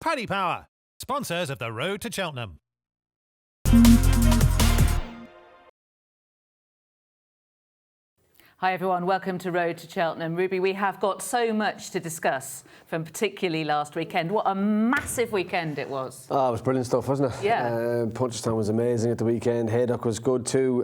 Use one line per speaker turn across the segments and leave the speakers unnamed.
Paddy Power, sponsors of the Road to Cheltenham.
Hi everyone, welcome to Road to Cheltenham. Ruby, we have got so much to discuss from particularly last weekend. What a massive weekend it was.
Oh, it was brilliant stuff, wasn't it?
Yeah.
Punchestown was amazing at the weekend. Haydock was good too,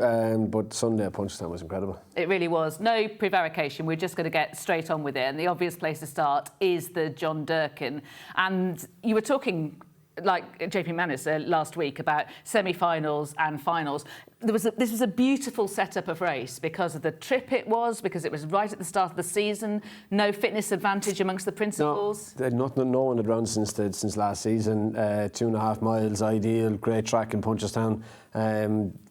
but Sunday at Punchestown was incredible.
It really was. No prevarication, we're just going to get straight on with it. And the obvious place to start is the John Durkan. And you were talking, like JP Manus last week, about semi-finals and finals. This was a beautiful setup of race because of the trip it was, because it was right at the start of the season, no fitness advantage amongst the principals.
No one had run since last season. 2.5 miles, ideal, great track in Punchestown.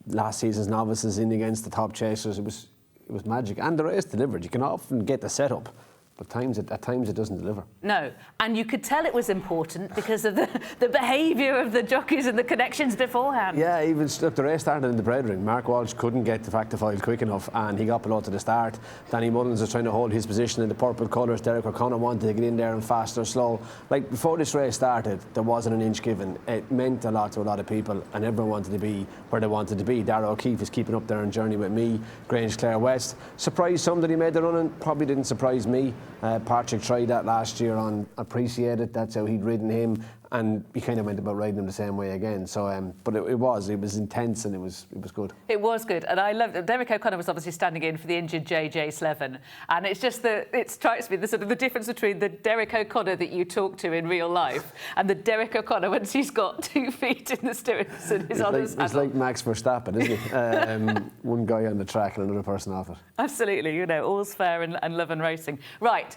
Last season's novices in against the top chasers. It was magic, and the race delivered. You can often get the setup, but at times it doesn't deliver.
No, and you could tell it was important because of the behaviour of the jockeys and the connections beforehand.
Yeah, even the race started in the bread ring. Mark Walsh couldn't get the Factifoil quick enough and he got below to the start. Danny Mullins was trying to hold his position in the purple colours. Derek O'Connor wanted to get in there and fast or slow. Like, before this race started, there wasn't an inch given. It meant a lot to a lot of people and everyone wanted to be where they wanted to be. Darragh O'Keefe is keeping up there on journey with me. Grange Clare West. Surprised some that he made the running. Probably didn't surprise me. Patrick tried that last year on Appreciate It. That's how he'd ridden him, and he kind of went about riding him the same way again. So, but it was intense and it was good.
It was good, and I loved it. Derek O'Connor was obviously standing in for the injured JJ Slevin, and it's just that it strikes me the sort of the difference between the Derek O'Connor that you talk to in real life and the Derek O'Connor once he's got 2 feet in the stirrups and is on the saddle.
It's like Max Verstappen, isn't it? One guy on the track and another person off it.
Absolutely, all's fair and love and racing. Right,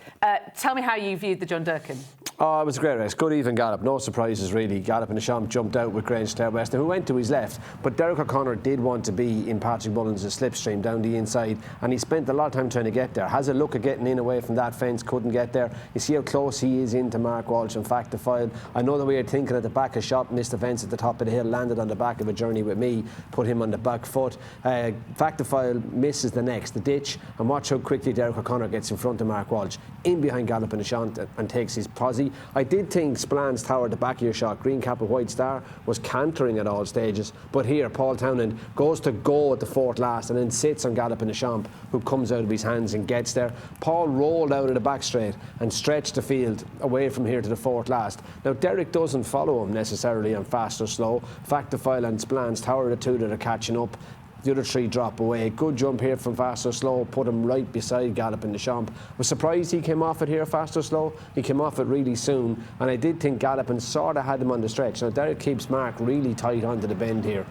tell me how you viewed the John Durkan.
Oh, it was a great race. Good even gallop. No surprises really. Gallop and Deschamps jumped out with Grange Clare West, who went to his left. But Derek O'Connor did want to be in Patrick Mullins' slipstream down the inside, and he spent a lot of time trying to get there. Has a look at getting in away from that fence, couldn't get there. You see how close he is into Mark Walsh and Factifoil. I know the way you're thinking at the back of shot, missed the fence at the top of the hill, landed on the back of a journey with me, put him on the back foot. Factifoil misses the next, the ditch, and watch how quickly Derek O'Connor gets in front of Mark Walsh, in behind Gallop and Deschamps, and takes his posse. I did think Splans Tower at the back of your shot, green cap and white star, was cantering at all stages, but here Paul Townend goes to go at the fourth last and then sits on Gallop and Deschamps, who comes out of his hands and gets there. Paul rolled out of the back straight and stretched the field away from here to the fourth last. Now Derek doesn't follow him necessarily on fast or slow. Factifoil and Splans Tower are the two that are catching up. The other three drop away. Good jump here from Fast or Slow, put him right beside Gallop and Deschamps. Was surprised he came off it here, Fast or Slow. He came off it really soon, and I did think Gallop and sort of had him on the stretch. Now Derek keeps Mark really tight onto the bend here.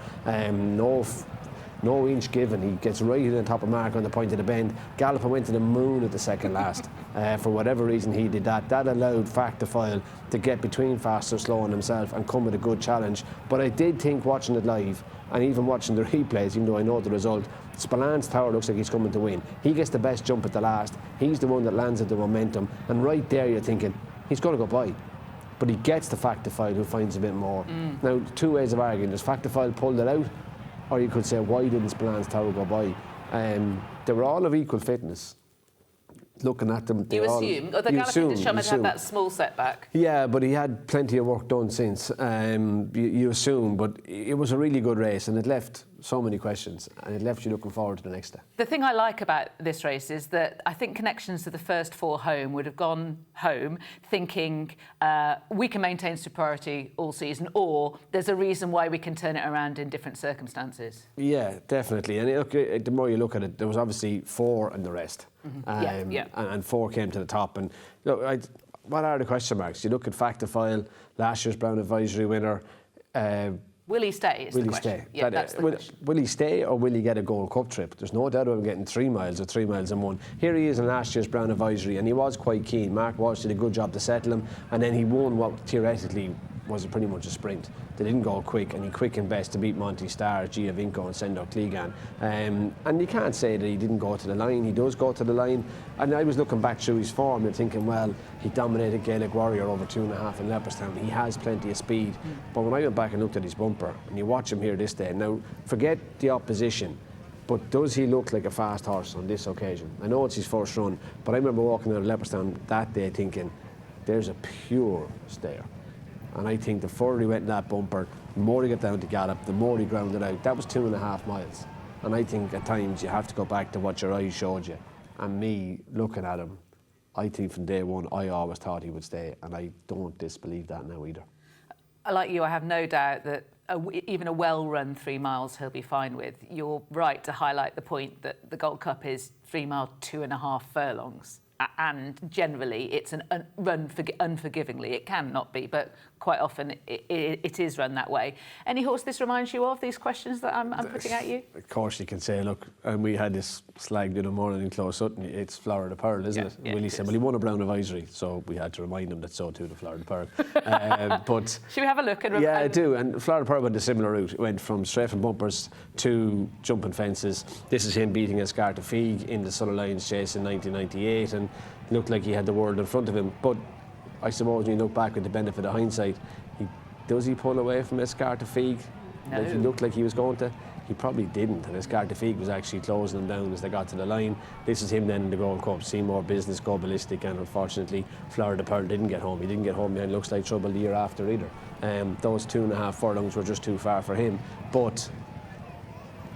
No inch given. He gets right in the top of Mark on the point of the bend. Gallop went to the moon at the second last. For whatever reason he did that. That allowed Factifoil to get between Fast or Slow and himself and come with a good challenge. But I did think, watching it live and even watching the replays, even though I know the result, Spillane Tower looks like he's coming to win. He gets the best jump at the last. He's the one that lands at the momentum, and right there you're thinking he's going to go by, but he gets the Factifoil, who finds a bit more. Now, two ways of arguing. Does Factifoil pull it out, or you could say, why didn't Spillane Tower go by? They were all of equal fitness. Looking at them,
you assume, or the Gallop and Deschamps had that small setback.
Yeah, but he had plenty of work done since. You assume, but it was a really good race, and it left so many questions, and it left you looking forward to the next day.
The thing I like about this race is that I think connections to the first four home would have gone home thinking we can maintain superiority all season, or there's a reason why we can turn it around in different circumstances. Yeah,
definitely. And look, the more you look at it, there was obviously 4 in the rest. And 4 came to the top. And look, what are the question marks? You look at Factifoil, last year's Brown Advisory winner.
Will he stay?
Will he stay?
Yeah, that's the question.
Will he stay, or will he get a Gold Cup trip? There's no doubt of him getting 3 miles or 3 miles and 1. Here he is in last year's Brown Advisory, and he was quite keen. Mark Walsh did a good job to settle him, and then he won what theoretically was pretty much a sprint. They didn't go quick, and he quickened best to beat Monty Star, Giovinco and Sendok Clegan. And you can't say that he didn't go to the line. He does go to the line. And I was looking back through his form and thinking, well, he dominated Gaelic Warrior over 2.5 in Leopardstown. He has plenty of speed. But when I went back and looked at his bumper, and you watch him here this day, now forget the opposition, but does he look like a fast horse on this occasion? I know it's his first run, but I remember walking out of Leopardstown that day thinking, there's a pure stayer. And I think the further he went in that bumper, the more he got down to Gallop, the more he grounded out. That was 2.5 miles. And I think at times you have to go back to what your eyes showed you. And me looking at him, I think from day one, I always thought he would stay. And I don't disbelieve that now either.
Like you, I have no doubt that even a well-run 3 miles he'll be fine with. You're right to highlight the point that the Gold Cup is 3 mile, 2.5 furlongs. And generally, it's a run unforgivingly. It can not be, but quite often it is run that way. Any horse this reminds you of, these questions that I'm putting at you?
Of course you can say, look, and we had this slag the other morning in Close Sutton, it's Florida Pearl, isn't it?
Yeah,
Willie said, well, he won a Brown Advisory, so we had to remind him that so too the Florida Pearl. But
should we have a look?
Yeah, I do. And Florida Pearl went a similar route. It went from straight from bumpers to jumping fences. This is him beating Escarta Feig in the Sutter Lions chase in 1998, and it looked like he had the world in front of him. But I suppose when you look back with the benefit of hindsight, does he pull away from Escarta Feig?
No.
Like he looked like he was going to? He probably didn't, and Escarta Feig was actually closing them down as they got to the line. This is him then in the Gold Cup, Seymour Business, Go Ballistic, and unfortunately Florida Pearl didn't get home. He didn't get home behind Looks Like Trouble the year after either. Those 2.5 furlongs were just too far for him. But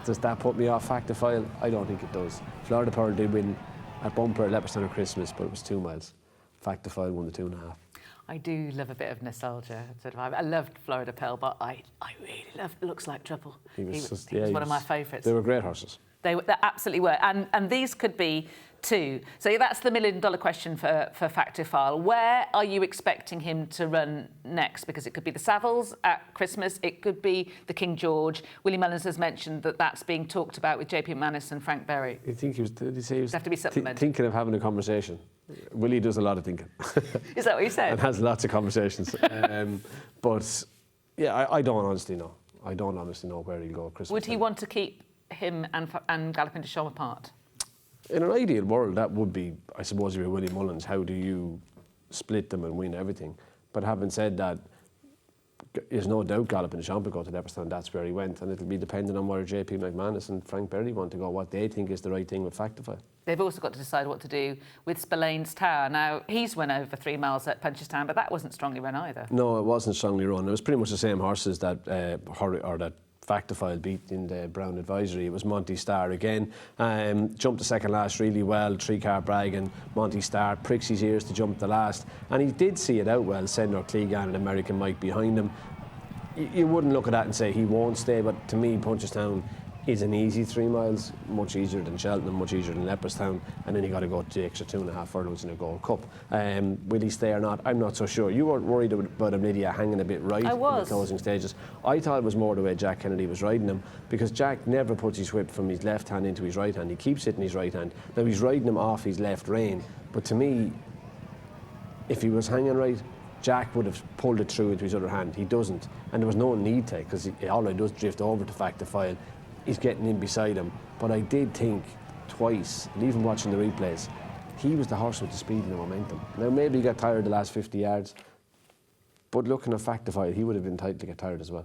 does that put me off Factifile? I don't think it does. Florida Pearl did win at bumper at Leopardstown at Christmas, but it was 2 miles. Factifile won the 2.5.
I do love a bit of nostalgia. I loved Florida Pearl, but I really loved Looks Like Trouble. He was one of my favourites.
They were great horses.
They absolutely were. And these could be two. So that's the $1 million question for Factifile. Where are you expecting him to run next? Because it could be the Savills at Christmas. It could be the King George. Willie Mullins has mentioned that that's being talked about with JP McManus and Frank Berry.
I think did he say he was
have to be supplemented.
Thinking of having a conversation. Willie does a lot of thinking.
Is that what you said?
And has lots of conversations. But yeah, I don't honestly know. I don't honestly know where he'll go at Christmas.
Would he want to keep him and Galloping to Show apart? In
an ideal world, that would be, I suppose, if you're Willie Mullins, how do you split them and win everything? But having said that, there's no doubt Galloping to Champ will go to Leopardstown. That's where he went, and it'll be dependent on where JP McManus and Frank Berry want to go, what they think is the right thing with Factify.
They've also got to decide what to do with Spillane's Tower. Now, he's won over 3 miles at Punchestown, but that wasn't strongly run either. No, it wasn't strongly run. It was pretty much the same horses that that Factifile beat in the Brown Advisory. It was Monty Star again. Jumped the second last really well. 3-car brag, and Monty Star pricks his ears to jump the last. And he did see it out well. Sendor Clegan and American Mike behind him. You wouldn't look at that and say he won't stay, but to me, Punchestown is an easy 3 miles, much easier than Cheltenham, much easier than Leopardstown, and then you got to go to the extra 2.5 furlongs in a Gold Cup. Will he stay or not? I'm not so sure. You weren't worried about him, Lydia, hanging a bit right in the closing stages. I thought it was more the way Jack Kennedy was riding him, because Jack never puts his whip from his left hand into his right hand. He keeps it in his right hand. Now he's riding him off his left rein, but to me, if he was hanging right, Jack would have pulled it through into his other hand. He doesn't, and there was no need to, because all he does drift over to Factifile. He's getting in beside him. But I did think twice, and even watching the replays, he was the horse with the speed and the momentum. Now maybe he got tired the last 50 yards, but looking at Factifile, he would have been tight to get tired as well.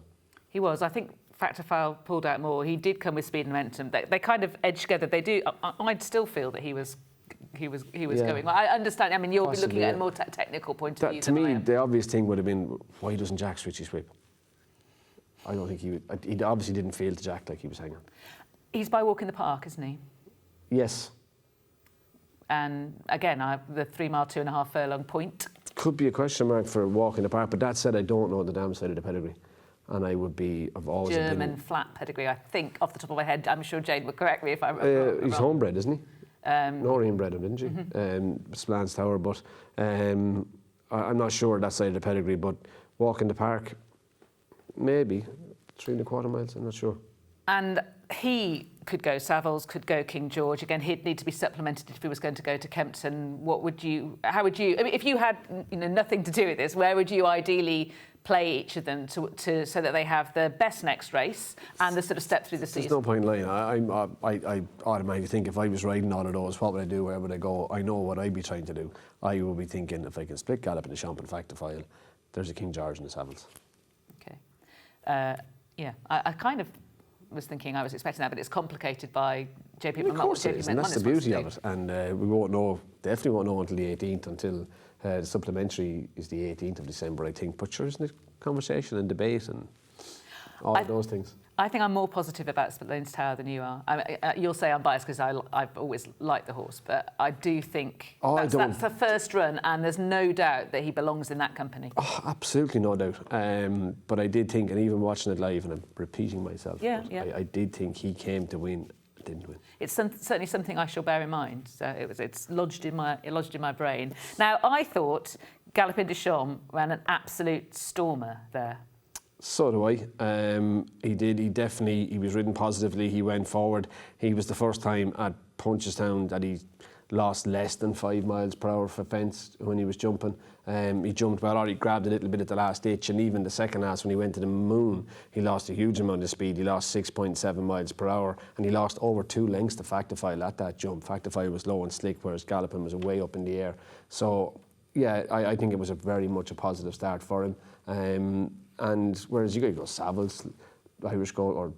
He was. I think Factifile pulled out more. He did come with speed and momentum. They kind of edged together. They do. I'd still feel that he was going. Well, I understand. I mean, you'll be looking at a more technical point of view. To me, the obvious thing would have been, why doesn't Jack switch his whip? I don't think he would. He obviously didn't feel to Jack like he was hanging. He's by Walk in the Park, isn't he? Yes. And again, the 3 mile, 2.5 furlong point. Could be a question mark for Walk in the Park, but that said, I don't know the damn side of the pedigree. And I would be of always German flat pedigree, I think, off the top of my head. I'm sure Jane would correct me if I'm wrong. He's homebred, isn't he? Noreen bred him, didn't she? Spillane's Tower, but I'm not sure that side of the pedigree. But Walk in the Park, maybe 3.25 miles. I'm not sure. And he could go Savills, could go King George. Again, he'd need to be supplemented if he was going to go to Kempton. How would you? I mean, if you had nothing to do with this, where would you ideally play each of them so that they have the best next race and the sort of step through the season? There's no point lying. I automatically think if I was riding all of those, what would I do, where would I go? I know what I'd be trying to do. I would be thinking, if I can split Galloping to Champ and Factifile, there's a King George and the Savills. Okay. Yeah, I kind of was thinking, I was expecting that, but it's complicated by JP McManus. Of course it is, and that's the beauty of it. And we definitely won't know until the 18th, until
The supplementary is the 18th of December, I think. But sure, isn't it conversation and debate and all of those things?
I think I'm more positive about Spitlane's Tower than you are. You'll say I'm biased because I've always liked the horse, but I do think that's the first run, and there's no doubt that he belongs in that company.
Oh, absolutely no doubt. But I did think, and even watching it live, and I'm repeating myself, I did think he came to win. Didn't win.
It's certainly something I shall bear in mind. So it's lodged in my brain. Now I thought Galopin Des Champs ran an absolute stormer there.
So do I. He did. He was ridden positively. He went forward. He was the first time at Punchestown that he lost less than 5 miles per hour for fence when he was jumping. He jumped well, or he grabbed a little bit at the last ditch, and even the second last when he went to the moon, he lost a huge amount of speed. He lost 6.7 miles per hour, and he lost over 2 lengths to Factify at that jump. Factify was low and slick, whereas Galopin was way up in the air. So, yeah, I think it was very much a positive start for him. And whereas you go Savills, Irish Gold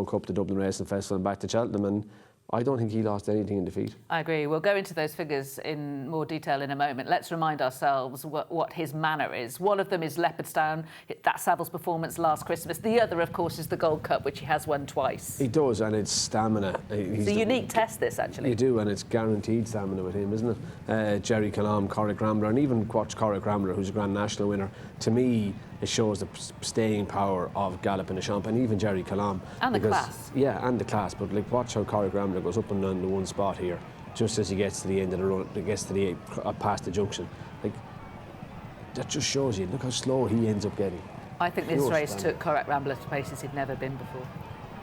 Cup, the Dublin Racing Festival, and back to Cheltenham, and I don't think he lost anything in defeat.
I agree. We'll go into those figures in more detail in a moment. Let's remind ourselves what his manner is. One of them is Leopardstown, that Savills performance last Christmas. The other, of course, is the Gold Cup, which he has won twice.
He does, and it's stamina.
It's a unique test, this, actually.
You do, and it's guaranteed stamina with him, isn't it? Jerry Calam, Corrick Rambler, and even watch Corrick Rambler, who's a Grand National winner. To me, it shows the staying power of Galopin Des Champs, and even Jerry Calam.
And the class.
Yeah, and the class. But watch how Corrick Rambler goes up and down the one spot here, just as he gets to the end of the run, gets to past the junction. That just shows you. Look how slow he ends up getting.
I think this race took Corrick Rambler to places he'd never been before.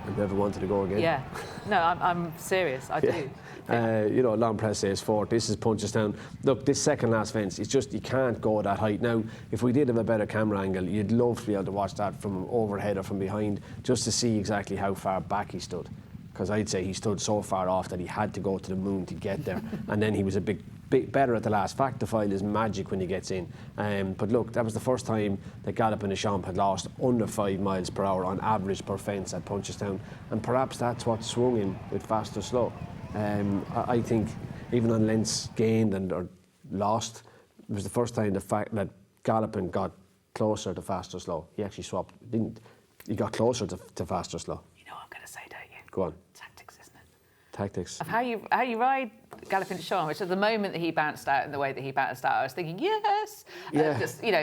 And never wanted to go again.
Yeah. No, I'm serious. I do.
Long press says forward. This is Punchestown. Look, this second last fence, it's just you can't go that height. Now, if we did have a better camera angle, you'd love to be able to watch that from overhead or from behind, just to see exactly how far back he stood. Because I'd say he stood so far off that he had to go to the moon to get there. And then he was a bit better at the last. Factify is magic when he gets in. But look, that was the first time that Galopin Des Champs had lost under 5 miles per hour on average per fence at Punchestown. And perhaps that's what swung him with fast or slow. I think even on lengths gained or lost, it was the first time the fact that Galopin got closer to fast or slow. He actually swapped, didn't he? Got closer to fast or slow.
You know what I'm going to say, don't you?
Go on.
Tactics, isn't it?
Tactics.
Of how you ride Galopin Des Champs, which at the moment that he bounced out in the way that he bounced out, I was thinking, yes.
Yeah.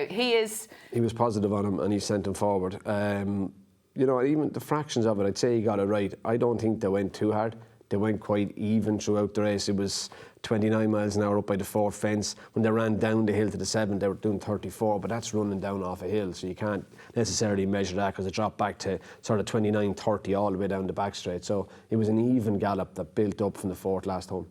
He is.
He was positive on him and he sent him forward. Even the fractions of it, I'd say he got it right. I don't think they went too hard. They went quite even throughout the race. It was 29 miles an hour up by the 4th fence. When they ran down the hill to the 7th, they were doing 34, but that's running down off a hill, so you can't necessarily measure that because it dropped back to sort of 29, 30 all the way down the back straight. So it was an even gallop that built up from the 4th last home.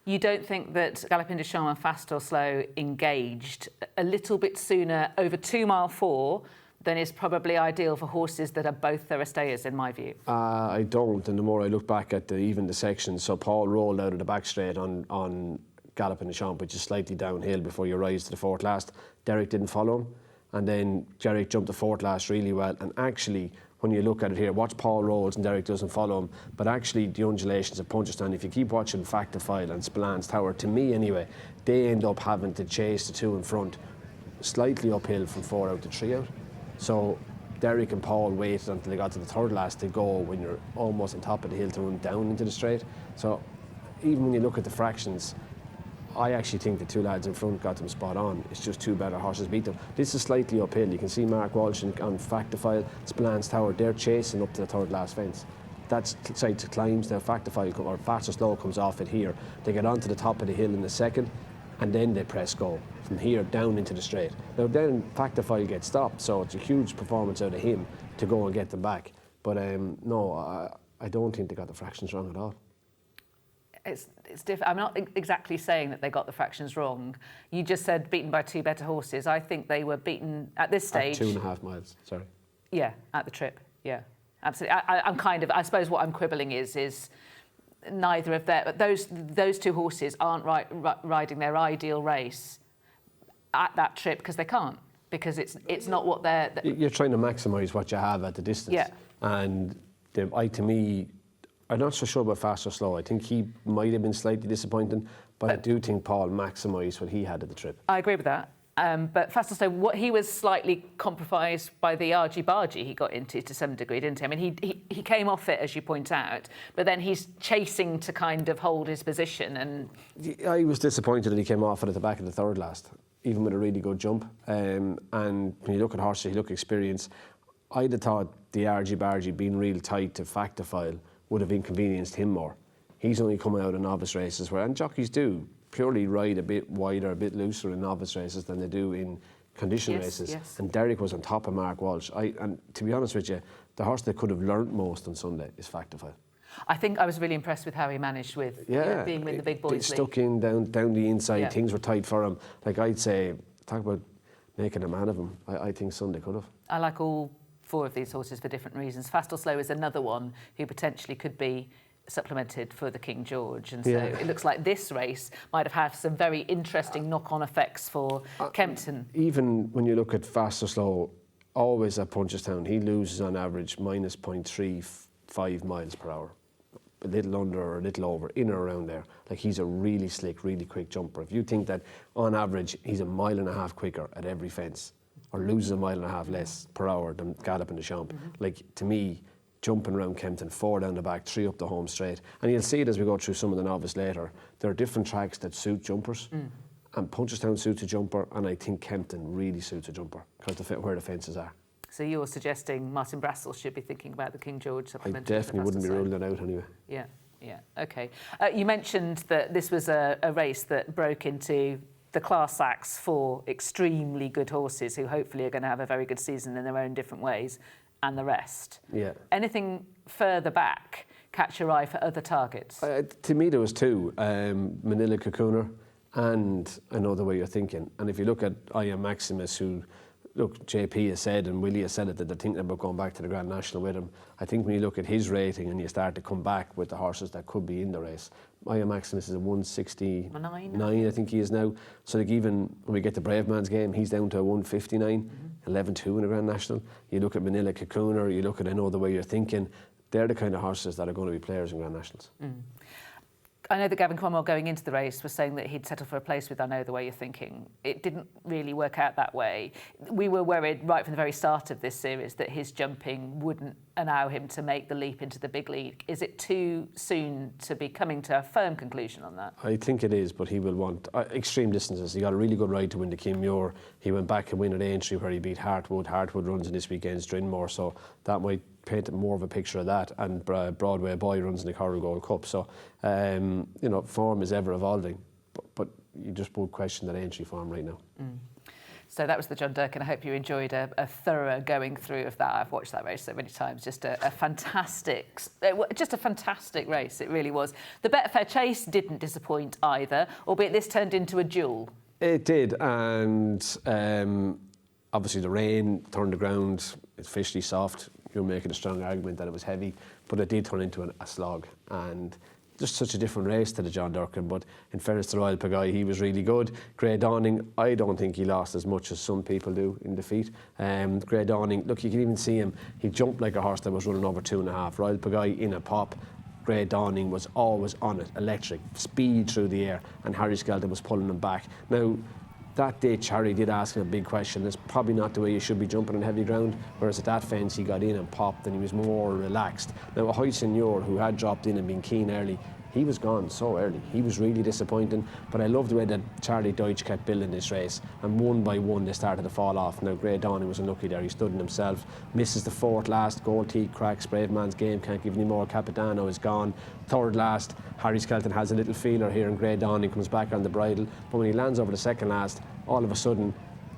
You don't think that Galopin Des Champs and Fast or Slow engaged a little bit sooner over 2 mile 4 than is probably ideal for horses that are both Thurstayers, in my view?
I don't, and the more I look back at the sections, so Paul rolled out of the back straight on Galopin Des Champs, which is slightly downhill before you rise to the 4th last. Derek didn't follow him, and then Derek jumped the 4th last really well, and actually, when you look at it here, watch Paul rolls and Derek doesn't follow him, but actually the undulations of Punchestown, if you keep watching Factify and Spillane Tower, to me anyway, they end up having to chase the 2 in front slightly uphill from 4 out to 3 out. So Derek and Paul waited until they got to the 3rd last to go when you're almost on top of the hill to run down into the straight. So even when you look at the fractions, I actually think the 2 lads in front got them spot on. It's just 2 better horses beat them. This is slightly uphill. You can see Mark Walsh on Factify, Spillane Tower, they're chasing up to the 3rd last fence. That's side to climbs. Now Factify or Fast or Slow comes off it here. They get onto the top of the hill in the 2nd, and then they press go from here down into the straight. Now then Factify gets stopped, so it's a huge performance out of him to go and get them back. But no, I don't think they got the fractions wrong at all.
It's different. I'm not exactly saying that they got the fractions wrong. You just said beaten by 2 better horses. I think they were beaten at this stage.
At 2.5 miles, sorry.
Yeah, at the trip, yeah. Absolutely. I suppose what I'm quibbling is neither of those 2 horses aren't riding their ideal race at that trip because they can't, because it's not what they're...
You're trying to maximise what you have at the distance.
Yeah.
And to me, I'm not so sure about Fast or Slow. I think he might have been slightly disappointing, But I do think Paul maximised what he had at the trip.
I agree with that. But Fastest Slow, what he was slightly compromised by the argy-bargy he got into to some degree, didn't he? I mean, he came off it, as you point out, but then he's chasing to kind of hold his position. And
I was disappointed that he came off it at the back of the third last, even with a really good jump. And when you look at horses, you look at experience, I'd have thought the argy-bargy being real tight to Factifile would have inconvenienced him more. He's only coming out in novice races and jockeys do purely ride a bit wider, a bit looser in novice races than they do in condition races.
Yes.
And Derek was on top of Mark Walsh. And to be honest with you, the horse that could have learnt most on Sunday is Factifile.
I think I was really impressed with how he managed with being with the big boys league.
Stuck in down the inside,
Yeah.
things were tight for him. Like I'd say, talk about making a man of him. I think Sunday could have.
I like all 4 of these horses for different reasons. Fast or Slow is another one who potentially could be supplemented for the King George, and so it looks like this race might have had some very interesting knock-on effects for Kempton.
Even when you look at Fast or Slow, always at Punchestown, he loses on average minus 0.35 miles per hour. A little under or a little over, in or around there. Like, he's a really slick, really quick jumper. If you think that on average he's a mile and a half quicker at every fence, or loses a mile and a half less per hour than Gallop in the Champ, like, to me, jumping around Kempton, 4 down the back, 3 up the home straight. And you'll see it as we go through some of the novice later. There are different tracks that suit jumpers. And Punchestown suits a jumper, and I think Kempton really suits a jumper because where the fences are.
So you're suggesting Martin Brassel should be thinking about the King George
I
supplement?
definitely wouldn't be ruling it out anyway.
Yeah, okay. You mentioned that this was a race that broke into the class acts for extremely good horses who hopefully are going to have a very good season in their own different ways, and the rest.
Yeah.
Anything further back catch your eye for other targets?
To me, there was 2, Manila Cocooner and I Know the Way You're Thinking. And if you look at I Am Maximus, who, look, JP has said and Willie has said it, that they're thinking about going back to the Grand National with him. I think when you look at his rating and you start to come back with the horses that could be in the race, I Am Maximus is a 169, I think he is now. So like, even when we get to Brave Man's Game, he's down to a 159, 11-2 in the Grand National. You look at Manila Cocooner, you look at I Know the Way You're Thinking, they're the kind of horses that are going to be players in Grand Nationals.
I know that Gavin Cromwell going into the race was saying that he'd settle for a place with I Know the Way You're Thinking. It didn't really work out that way. We were worried right from the very start of this series that his jumping wouldn't allow him to make the leap into the big league. Is it too soon to be coming to a firm conclusion on that?
I think it is, but he will want extreme distances. He got a really good ride to win the Kinmure. He went back and win at Aintree where he beat Hartwood. Hartwood runs in this weekend's Drinmore, so that might paint more of a picture of that. And Broadway Boy runs in the Coral Gold Cup. So, form is ever evolving, but you just won't question that Aintree form right now.
So that was the John Durkan. I hope you enjoyed a thorough going through of that. I've watched that race so many times. Just a fantastic race. It really was. The Betfair Chase didn't disappoint either, albeit this turned into a duel.
It did, and obviously the rain turned the ground. It's officially soft. You're making a strong argument that it was heavy, but it did turn into a slog, and just such a different race to the John Durkan. But in fairness to Royal Pagaille, he was really good. Grey Dawning, I don't think he lost as much as some people do in defeat. Grey Dawning, look, you can even see him. He jumped like a horse that was running over 2.5. Royal Pagaille in a pop. Grey Dawning was always on it, electric, speed through the air, and Harry Skelton was pulling him back. Now, that ditch, Harry did ask him a big question. It's probably not the way you should be jumping on heavy ground, whereas at that fence he got in and popped and he was more relaxed. Now, a High Seigneur who had dropped in and been keen early, he was gone so early. He was really disappointing, but I love the way that Charlie Deutsch kept building this race, and one by one they started to fall off. Now, Grey Dawning was unlucky there. He stood in himself, misses the 4th last, Gold Teeth cracks, Brave Man's Game, can't give any more, Capitano is gone. 3rd last, Harry Skelton has a little feeler here and Grey Dawning comes back on the bridle, but when he lands over the 2nd last, all of a sudden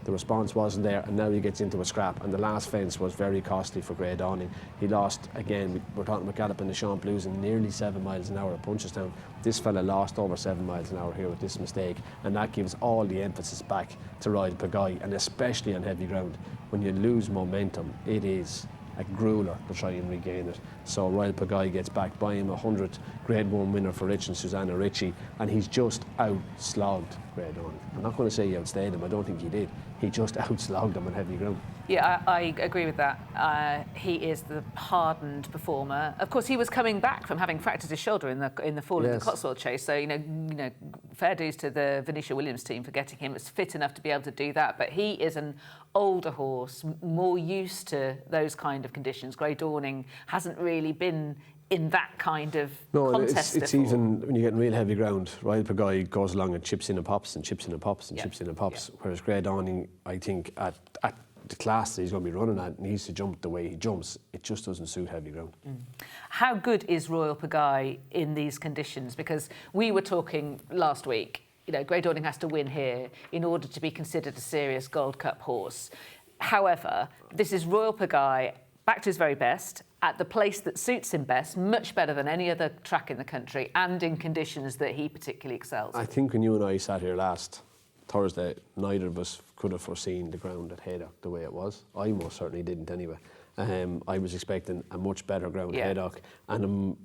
the response wasn't there, and now he gets into a scrap, and the last fence was very costly for Grey Dawning. He lost again. We're talking about Gallop in the Champ losing nearly 7 miles an hour at Punchestown. This fella lost over 7 miles an hour here with this mistake, and that gives all the emphasis back to Royal Pagaille, and especially on heavy ground. When you lose momentum, it is a grueler to try and regain it. So Royal Pagaille gets back by him, 100th Grade 1 winner for Rich and Susanna Ritchie, and he's just out-slogged Grey Dawning. I'm not going to say he outstayed him, I don't think he did. he just outslogged them on heavy ground.
Yeah, I agree with that. He is the hardened performer. Of course, he was coming back from having fractured his shoulder in the fall of the Cotswold Chase. So you know, fair dues to the Venetia Williams team for getting him. It's fit enough to be able to do that. But he is an older horse, more used to those kind of conditions. Grey Dawning hasn't really been in that kind of contest
it's
before.
even when you get in real heavy ground. Royal Pagaille goes along and chips in and pops and chips in and pops and chips in and pops. Whereas Grey Dawning, I think at the class that he's going to be running at, needs to jump the way he jumps. It just doesn't suit heavy ground.
How good is Royal Pagaille in these conditions? Because we were talking last week, you know, Grey Dawning has to win here in order to be considered a serious Gold Cup horse. However, this is Royal Pagaille back to his very best, at the place that suits him best, much better than any other track in the country, and in conditions that he particularly excels.
I think when you and I sat here last Thursday, neither of us could have foreseen the ground at Haydock the way it was. I most certainly didn't anyway. I was expecting a much better ground at Haydock, and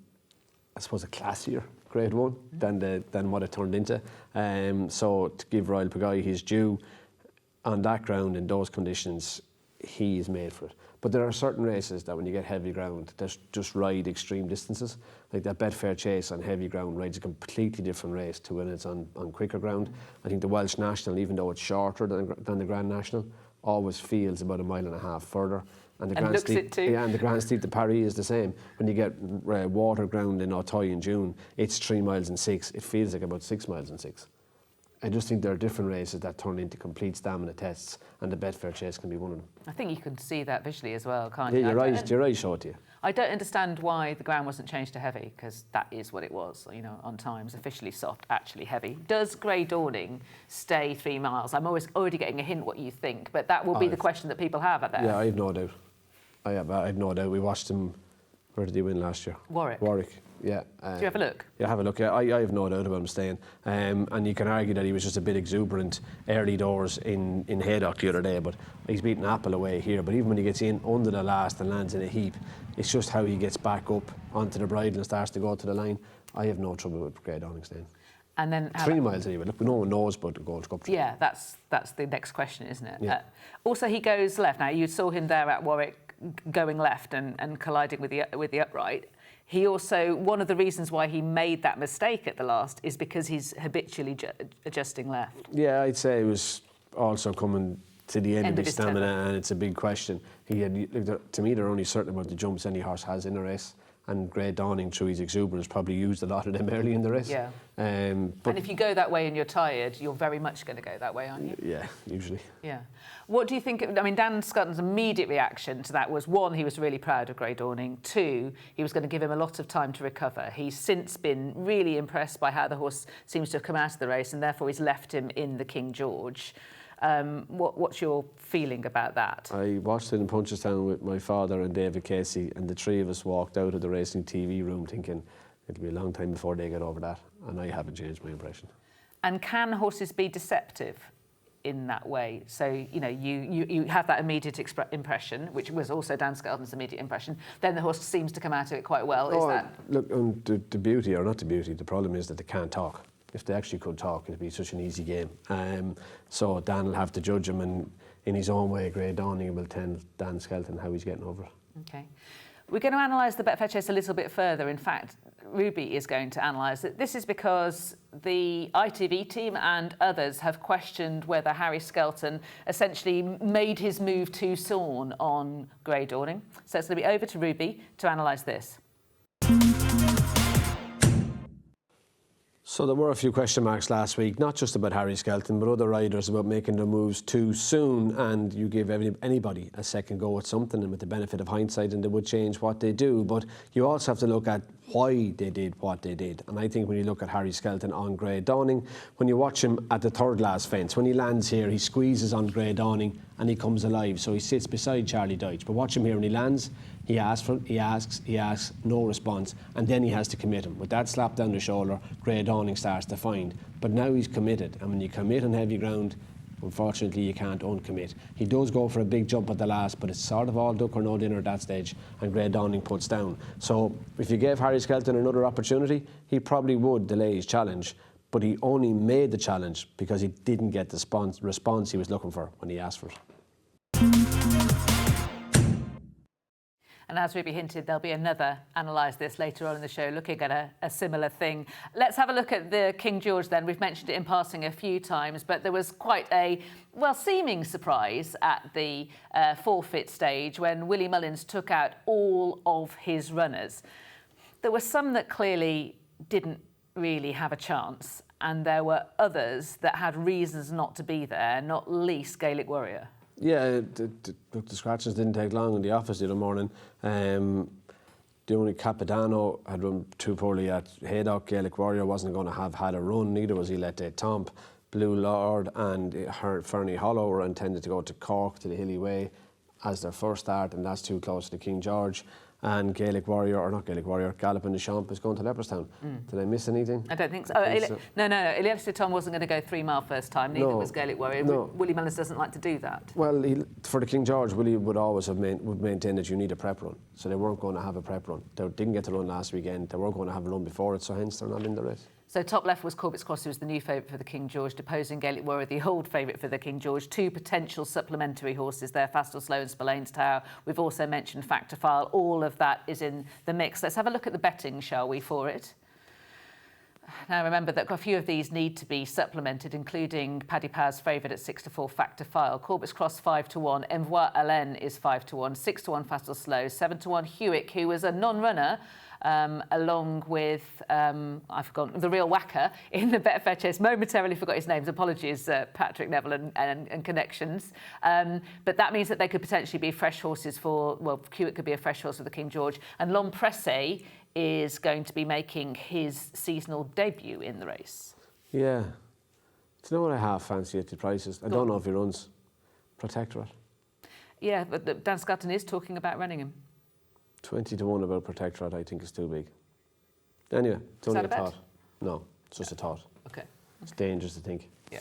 I suppose a classier Grade 1 than what it turned into. So to give Royal Pagaille his due, on that ground in those conditions, he is made for it. But there are certain races that when you get heavy ground, that just ride extreme distances. Like that Betfair Chase on heavy ground rides a completely different race to when it's on quicker ground. I think the Welsh National, even though it's shorter than the Grand National, always feels about 1.5 miles further. And the Grand
looks
Steep,
it too.
Yeah, and the Grand Steep to Paris is the same. When you get water ground in Auteuil in June, it's 3 miles and 6. It feels like about 6 miles and 6. I just think there are different races that turn into complete stamina tests, and the Betfair Chase can be one of them.
I think you can see that visually as well, can't
Yeah,
you?
your eyes show it to you.
I don't understand why the ground wasn't changed to heavy, because that is what it was, you know, on times, officially soft, actually heavy. Does Grey Dawning stay 3 miles? I'm already getting a hint what you think, but that will be the question that people have at that.
Yeah, I have no doubt. I have no doubt. We watched him. Where did he win last year? Warwick. Yeah.
Do you have a look?
Yeah, have a look. Yeah, I have no doubt about him staying. And you can argue that he was just a bit exuberant early doors in Haydock the other day, but he's beaten Apple away here. But even when he gets in under the last and lands in a heap, it's just how he gets back up onto the bridle and starts to go to the line. I have no trouble with Grey Dawning staying.
And then
3 miles anyway. Look, no one knows about the Gold Cup.
Yeah, that's the next question, isn't it?
Yeah.
Also, he goes left. Now, you saw him there at Warwick going left and colliding with the upright. He also, one of the reasons why he made that mistake at the last is because he's habitually adjusting left.
Yeah, I'd say it was also coming to the end of his stamina, and it's a big question. To me, there are only certain amount of jumps any horse has in a race, and Grey Dawning, through his exuberance, probably used a lot of them early in the race.
Yeah.
But
and if you go that way and you're tired, you're very much going to go that way, aren't you?
Yeah, usually.
Yeah. What do you think? I mean, Dan Skelton's immediate reaction to that was, one, he was really proud of Grey Dawning. Two, he was going to give him a lot of time to recover. He's since been really impressed by how the horse seems to have come out of the race, and therefore he's left him in the King George. What's your feeling about that?
I watched it in Punchestown with my father and David Casey, and the three of us walked out of the racing TV room thinking it'll be a long time before they get over that, and I haven't changed my impression. And
can horses be deceptive in that way? So, you know, you have that immediate impression, which was also Dan Skelton's immediate impression. Then the horse seems to come out of it quite well.
Look, the beauty, or not the beauty, the problem is that they can't talk. If they actually could talk, it'd be such an easy game. So Dan will have to judge him, and in his own way, Grey Dawning will tell Dan Skelton how he's getting over it.
Okay. We're going to analyse the Betfair Chase a little bit further. In fact, Ruby is going to analyse it. This is because the ITV team and others have questioned whether Harry Skelton essentially made his move too soon on Grey Dawning. So it's going to be over to Ruby to analyse this.
So there were a few question marks last week, not just about Harry Skelton, but other riders about making their moves too soon, and you give anybody a second go at something, and with the benefit of hindsight, and they would change what they do. But you also have to look at why they did what they did. And I think when you look at Harry Skelton on Grey Dawning, when you watch him at the third last fence, when he lands here, he squeezes on Grey Dawning and he comes alive. So he sits beside Charlie Deutsch. But watch him here when he lands, he asks, no response, and then he has to commit him. With that slap down the shoulder, Grey Dawning starts to find. But now he's committed, and when you commit on heavy ground, unfortunately, you can't uncommit. He does go for a big jump at the last, but it's sort of all duck or no dinner at that stage, and Grey Dawning puts down. So if you gave Harry Skelton another opportunity, he probably would delay his challenge. but he only made the challenge because he didn't get the response he was looking for when he asked for it.
And as Ruby hinted, there'll be another Analyse This later on in the show, looking at a similar thing. Let's have a look at the King George then. We've mentioned it in passing a few times, but there was quite a, well, seeming surprise at the forfeit stage when Willie Mullins took out all of his runners. There were some that clearly didn't really have a chance, and there were others that had reasons not to be there, not least Gaelic Warrior.
Yeah, the scratches didn't take long in the office the other morning. The only Capadano had run too poorly at Haydock. Gaelic Warrior wasn't going to have had a run, neither was he let Tomp. Blue Lord and Fernie Hollow were intended to go to Cork, to the Hilly Way, as their first start, and that's too close to King George. And Gaelic Warrior, or not Gaelic Warrior, Gallop in the Champ is going to Leopardstown. Did I miss anything?
I don't think so. No. Elias Tom wasn't going to go 3 mile first time, neither was Gaelic Warrior. No. Willie Mullins doesn't like to do that.
Well, for the King George, Willie would always have would maintain that you need a prep run. So they weren't going to have a prep run. They didn't get to run last weekend. They weren't going to have a run before it, so hence they're not in the race.
So top left was Corbett's Cross, who was the new favourite for the King George, deposing Gaelic Warrior, the old favourite for the King George. 2 potential supplementary horses there, Fast or Slow and Spillane's Tower. We've also mentioned Factor File. All of that is in the mix. Let's have a look at the betting, shall we, for it? Now remember that a few of these need to be supplemented, including Paddy Power's favourite at 6-4, Factor File. Corbett's Cross 5-1, Envoi Alain is 5-1, 6-1 Fast or Slow, 7-1 Hewick, who was a non-runner, along with, I've forgotten, the real whacker in the Betfair Chase. Momentarily forgot his names. Apologies, Patrick Neville and connections. But that means that they could potentially be fresh horses for, well, Hewitt could be a fresh horse for the King George. And L'Empresse is going to be making his seasonal debut in the race.
Yeah. Do you know what I half fancy at the prices? I don't know if he runs. Protectorate.
Yeah, but Dan Scotton is talking about running him.
20-1 about Protectorate, I think, is too big. Anyway, it's only a thought. No, it's just a thought.
Okay.
It's dangerous to think.
Yeah.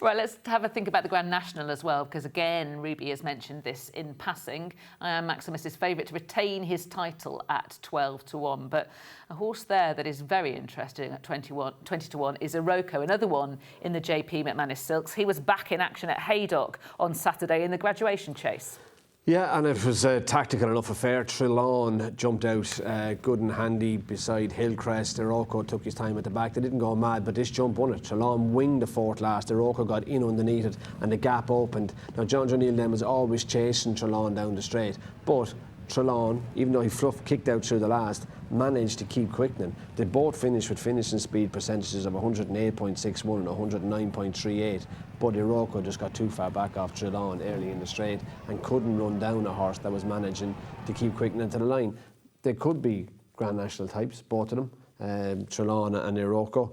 Right, let's have a think about the Grand National as well, because again, Ruby has mentioned this in passing. Maximus is favourite to retain his title at 12-1, but a horse there that is very interesting at 20-1 is Iroko, another one in the JP McManus Silks. He was back in action at Haydock on Saturday in the graduation chase.
Yeah, and it was a tactical enough affair. Trelawn jumped out good and handy beside Hillcrest. Iroko took his time at the back. They didn't go mad, but this jump won it. Trelawn winged the fourth last. Iroko got in underneath it, and the gap opened. Now, John O'Neill then was always chasing Trelawn down the straight, but Trelawn, even though he kicked out through the last, managed to keep quickening. They both finished with finishing speed percentages of 108.61 and 109.38, but Iroko just got too far back off Trelawn early in the straight and couldn't run down a horse that was managing to keep quickening to the line. They could be Grand National types, both of them, Trelawn and Iroko,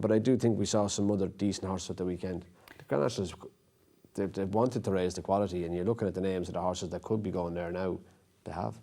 but I do think we saw some other decent horses at the weekend. The Grand Nationals, they wanted to raise the quality, and you're looking at the names of the horses that could be going there now. They have.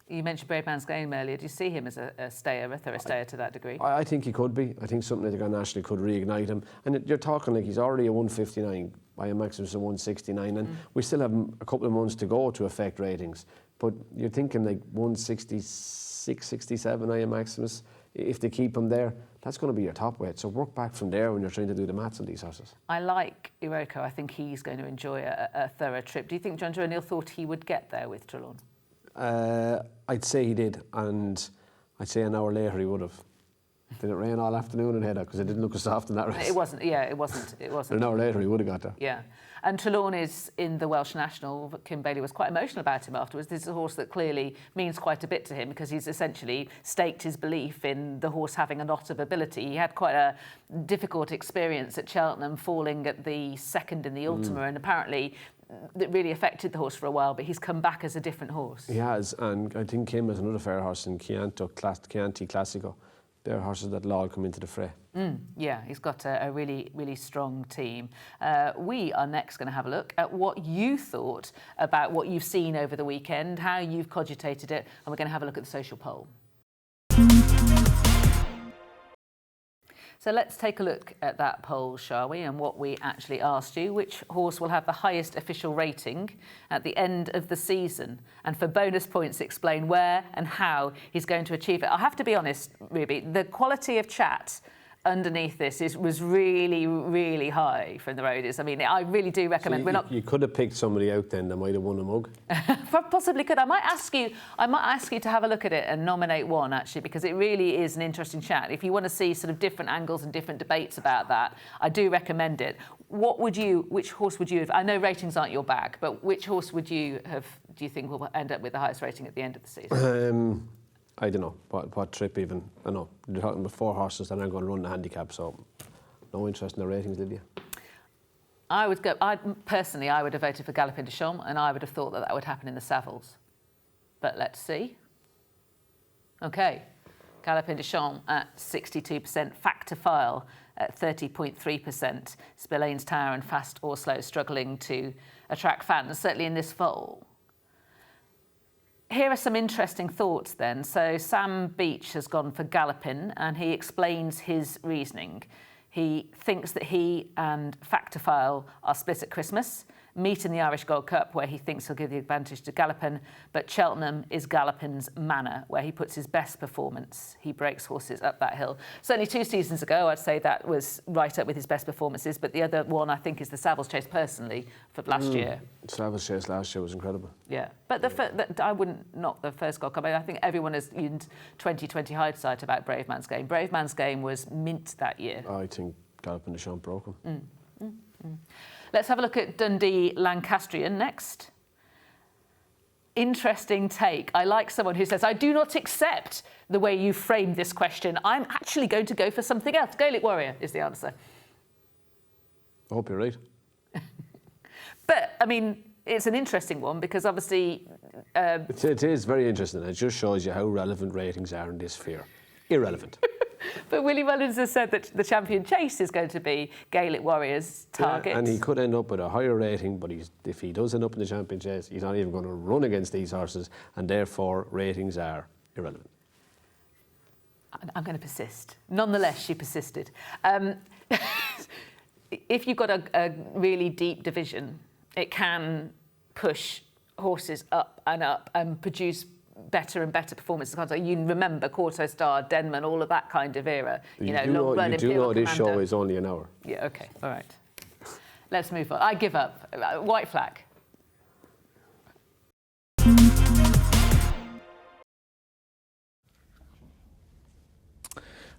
You mentioned Brave Man's Game earlier. Do you see him as a stayer, a thorough stayer to that degree? I
think he could be. I think something like the Grand National could reignite him. And you're talking like he's already a 159 by a Maximus of 169, and we still have a couple of months to go to affect ratings. But you're thinking like 166, 67 I am Maximus. If they keep him there, that's going to be your top weight. So work back from there when you're trying to do the maths on these horses.
I like Iroko. I think he's going to enjoy a thorough trip. Do you think John O'Neill thought he would get there with Trelawn?
I'd say he did, and I'd say an hour later he would have. Did it rain all afternoon in Haydock? Because it didn't look as soft in that race.
It wasn't.
An hour later he would have got there.
Yeah. And Trelawn is in the Welsh National. Kim Bailey was quite emotional about him afterwards. This is a horse that clearly means quite a bit to him, because he's essentially staked his belief in the horse having a lot of ability. He had quite a difficult experience at Cheltenham, falling at the second in the Ultima, and apparently that really affected the horse for a while, but he's come back as a different horse.
He has, and I think Kim has another fair horse in Chianti Classico. They're horses that'll all come into the fray.
Yeah, he's got a really, really strong team. We are next going to have a look at what you thought about what you've seen over the weekend, how you've cogitated it, and we're going to have a look at the social poll. So let's take a look at that poll, shall we, and what we actually asked you. Which horse will have the highest official rating at the end of the season? And for bonus points, explain where and how he's going to achieve it. I have to be honest, Ruby, the quality of chat underneath this was really, really high from the roadies. I mean, I really do recommend.
So you could have picked somebody out then that might have won a mug.
Possibly could. I might ask you to have a look at it and nominate one, actually, because it really is an interesting chat. If you want to see sort of different angles and different debates about that, I do recommend it. Which horse would you have? I know ratings aren't your bag, but which horse do you think will end up with the highest rating at the end of the season?
I don't know what trip even. I know you're talking about 4 horses that aren't going to run the handicap, so no interest in the ratings, did you?
I would have voted for Galopin de Champs, and I would have thought that would happen in the Savills. But let's see. Okay, Galopin de Champs at 62%, Fact to File at 30.3%, Spillane's Tower and Fast or Slow struggling to attract fans, certainly in this foal. Here are some interesting thoughts then. So Sam Beach has gone for Galopin, and he explains his reasoning. He thinks that he and Factophile are split at Christmas, meet in the Irish Gold Cup, where he thinks he'll give the advantage to Galopin, but Cheltenham is Galopin's manor, where he puts his best performance. He breaks horses up that hill. Certainly 2 seasons ago, I'd say that was right up with his best performances, but the other one, I think, is the Savills Chase, personally, for last year.
Savills Chase last year was incredible.
Yeah, but I wouldn't knock the first Gold Cup. I think everyone has used 2020 hindsight about Brave Man's Game. Brave Man's Game was mint that year.
I think Galopin de Champs broke him.
Let's have a look at Dundee Lancastrian next. Interesting take. I like someone who says, I do not accept the way you framed this question. I'm actually going to go for something else. Gaelic Warrior is the answer.
I hope you're right.
But, I mean, it's an interesting one because obviously...
It is very interesting. It just shows you how relevant ratings are in this sphere. Irrelevant.
But Willie Mullins has said that the Champion Chase is going to be Gaelic Warrior's target.
Yeah, and he could end up with a higher rating, but if he does end up in the Champion Chase, he's not even going to run against these horses, and therefore ratings are irrelevant.
I'm going to persist. Nonetheless, she persisted. If you've got a really deep division, it can push horses up and produce better and better performances. You remember Quarto Star, Denman, all of that kind of era.
You do know this show is only an hour.
Yeah, okay, all right. Let's move on. I give up. White flag.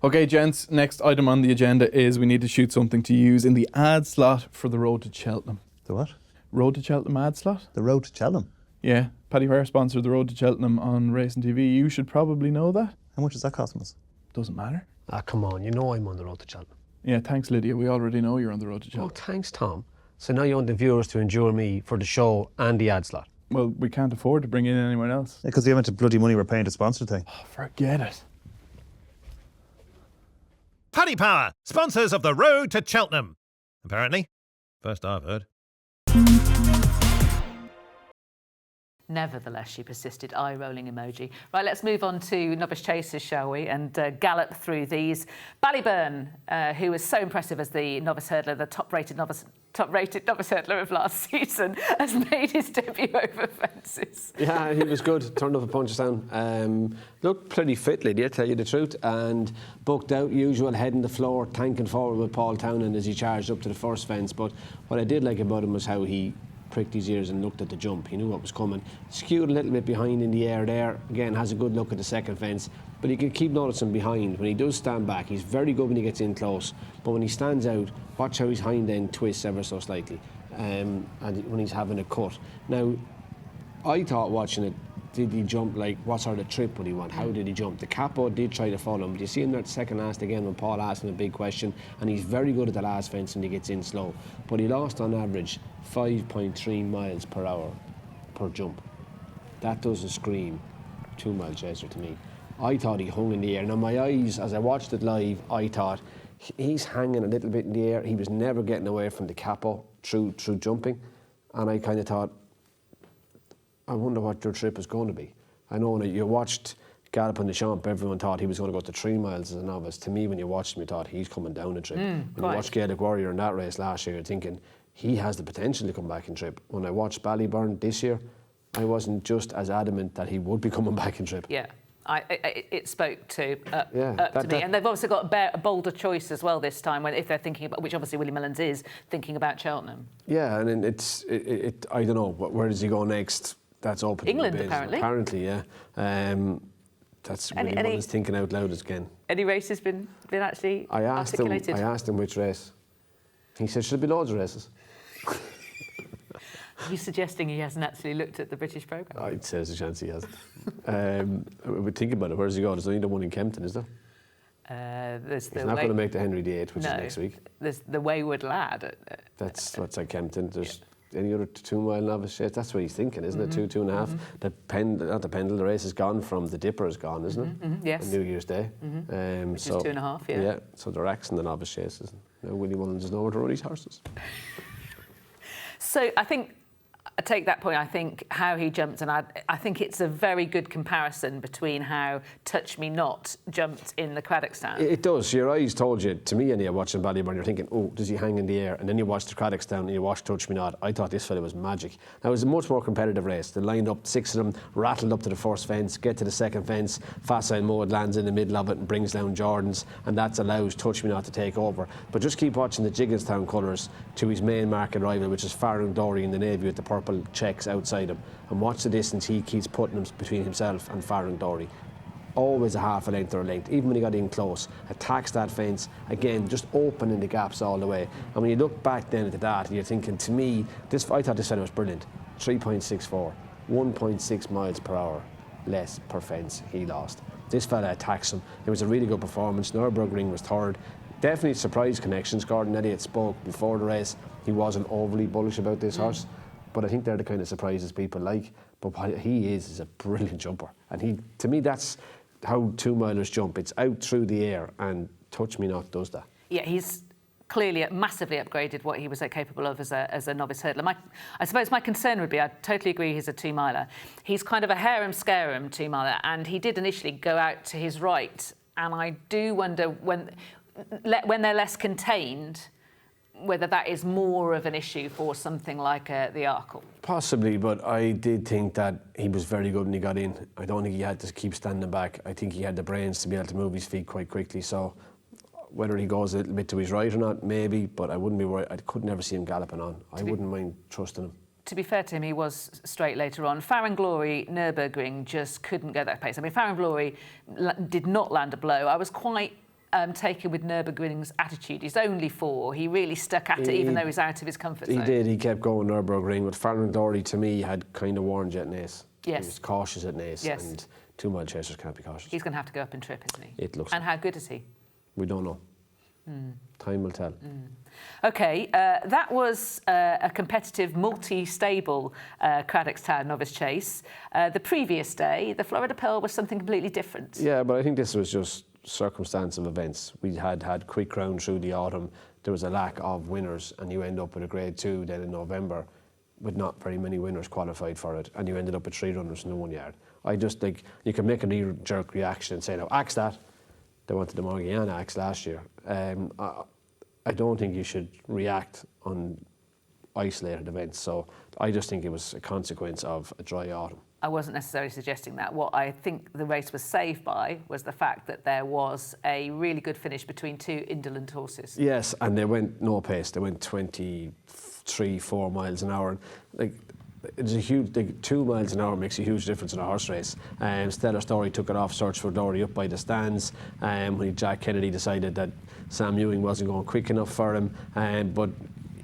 Okay, gents, next item on the agenda is we need to shoot something to use in the ad slot for the Road to Cheltenham.
The what?
Road to Cheltenham ad slot?
The Road to Cheltenham?
Yeah, Paddy Ware sponsored the Road to Cheltenham on Racing TV. You should probably know that.
How much is that costing us?
Doesn't matter.
Ah, come on, you know I'm on the Road to Cheltenham.
Yeah, thanks, Lydia. We already know you're on the Road to Cheltenham.
Oh, thanks, Tom. So now you want the viewers to endure me for the show and the ad slot?
Well, we can't afford to bring in anyone else.
Because the amount of bloody money we're paying to sponsor the thing.
Oh, forget it.
Paddy Power, sponsors of the Road to Cheltenham. Apparently. First I've heard.
Nevertheless, she persisted, eye-rolling emoji. Right, let's move on to novice chasers, shall we, and gallop through these. Ballyburn, who was so impressive as the novice hurdler, the top-rated novice hurdler of last season, has made his debut over fences.
Yeah, he was good. Turned up a Punchestown. Looked pretty fit, Lydia, tell you the truth, and booked out, usual, head in the floor, tanking forward with Paul Townend as he charged up to the first fence. But what I did like about him was how he pricked his ears and looked at the jump. He knew what was coming. Skewed a little bit behind in the air there. Again, has a good look at the second fence. But you can keep noticing behind. When he does stand back, he's very good when he gets in close. But when he stands out, watch how his hind end twists ever so slightly. And when he's having a cut. Now, I thought watching it, did he jump, like, what sort of trip would he want? How did he jump? The capo did try to follow him. Do you see him there at the second last again when Paul asked him a big question? And he's very good at the last fence when he gets in slow. But he lost on average 5.3 miles per hour per jump. That doesn't scream 2 mile chaser to me. I thought he hung in the air. Now my eyes, as I watched it live, I thought he's hanging a little bit in the air. He was never getting away from the capo through jumping. And I kind of thought, I wonder what your trip is going to be. I know when you watched Galopin de Champs, everyone thought he was going to go to 3 miles as a novice. To me, when you watched him, you thought he's coming down a trip. When you watched Gaelic Warrior in that race last year, you're thinking he has the potential to come back in trip. When I watched Ballyburn this year, I wasn't just as adamant that he would be coming back in trip.
Yeah, it spoke to
that-
me. And they've obviously got a bolder choice as well this time, if they're thinking about, which obviously Willie Mullins is thinking about Cheltenham.
Yeah, and I don't know, where does he go next? That's open to
England,
debate.
apparently.
Apparently, yeah. That's Willie Mullins thinking out loud again.
Any races been actually articulated?
I asked him which race. He said, should there be loads of races?
Are you suggesting he hasn't actually looked at the British programme?
I'd say there's a chance he hasn't. We think about it. Where does he go? There's only the one in Kempton, is there?
There's
He's not going to make the Henry VIII, which is next week.
There's the Wayward Lad.
That's what's at Kempton. There's any other 2 mile novice race. That's what he's thinking, isn't it? 2.5. The Pendle, the race is gone from the Dipper is gone, isn't it?
Yes.
On New Year's Day.
Which is 2.5, yeah.
Yeah, so they're axing the novice races. Now Willie Mullins is nowhere to run his horses.
So I think, I take that point, I think how he jumped, and I think it's a very good comparison between how Touch Me Not jumped in the Craddock Stand.
It does. Your eyes told you, to me anyway, watching Ballyburn, you're thinking, oh, does he hang in the air? And then you watch the Craddock Stand and you watch Touch Me Not. I thought this fella was magic. Now, it was a much more competitive race. They lined up 6 of them, rattled up to the first fence, get to the second fence, Facile Mode lands in the middle of it and brings down Jordan's, and that allows Touch Me Not to take over. But just keep watching the Jigginstown colours to his main market rival, which is Farron Dory in the navy with the purple checks outside him, and watch the distance he keeps putting him between himself and Farron Dory. Always a half a length or a length, even when he got in close, attacks that fence, again, just opening the gaps all the way. And when you look back then at that, you're thinking, to me, I thought this fella was brilliant. 3.64, 1.6 miles per hour less per fence he lost. This fella attacks him. It was a really good performance. Nürburgring was third. Definitely surprise connections. Gordon Elliott spoke before the race. He wasn't overly bullish about this horse. But I think they're the kind of surprises people like. But what he is a brilliant jumper. And to me, that's how 2 milers jump. It's out through the air, and Touch Me Not does that.
Yeah, he's clearly massively upgraded what he was capable of as a novice hurdler. I suppose my concern would be, I totally agree he's a 2 miler. He's kind of a harum-scarum 2 miler, and he did initially go out to his right. And I do wonder when they're less contained, whether that is more of an issue for something like the Arkle.
Possibly, but I did think that he was very good when he got in. I don't think he had to keep standing back. I think he had the brains to be able to move his feet quite quickly. So whether he goes a little bit to his right or not, maybe, but I wouldn't be worried. I could never see him galloping on. I wouldn't mind trusting him.
To be fair to him, he was straight later on. Farron Glory, Nürburgring just couldn't go that pace. I mean, Farron Glory did not land a blow. I was quite taken with Nürburgring's attitude. He's only 4. He really stuck at it, even though he's out of his comfort zone.
He did. He kept going Nürburgring. But Farron Dory, to me, had kind of warned you at Naas.
Yes.
He was cautious at Naas.
Yes.
And 2 mile chasers can't be cautious.
He's going to have to go up and trip, isn't he?
It looks.
And how good is he?
We don't know. Time will tell.
OK, that was a competitive multi-stable Craddock's Town novice chase. The previous day, the Florida Pearl was something completely different.
Yeah, but I think this was just circumstance of events. We had quick ground through the autumn. There was a lack of winners, and you end up with a grade 2 then in November with not very many winners qualified for it, and you ended up with 3 runners in the 1 yard. I just think you can make a knee-jerk reaction and say, now, axe that. They wanted the Morgiana axe last year. I don't think you should react on isolated events, so I just think it was a consequence of a dry autumn.
I wasn't necessarily suggesting that. What I think the race was saved by was the fact that there was a really good finish between 2 indolent horses.
Yes, and they went no pace. They went 23-4 miles an hour. It's a huge. 2 miles an hour makes a huge difference in a horse race. Stellar Story took it off Search for Dory up by the stands. When Jack Kennedy decided that Sam Ewing wasn't going quick enough for him, but.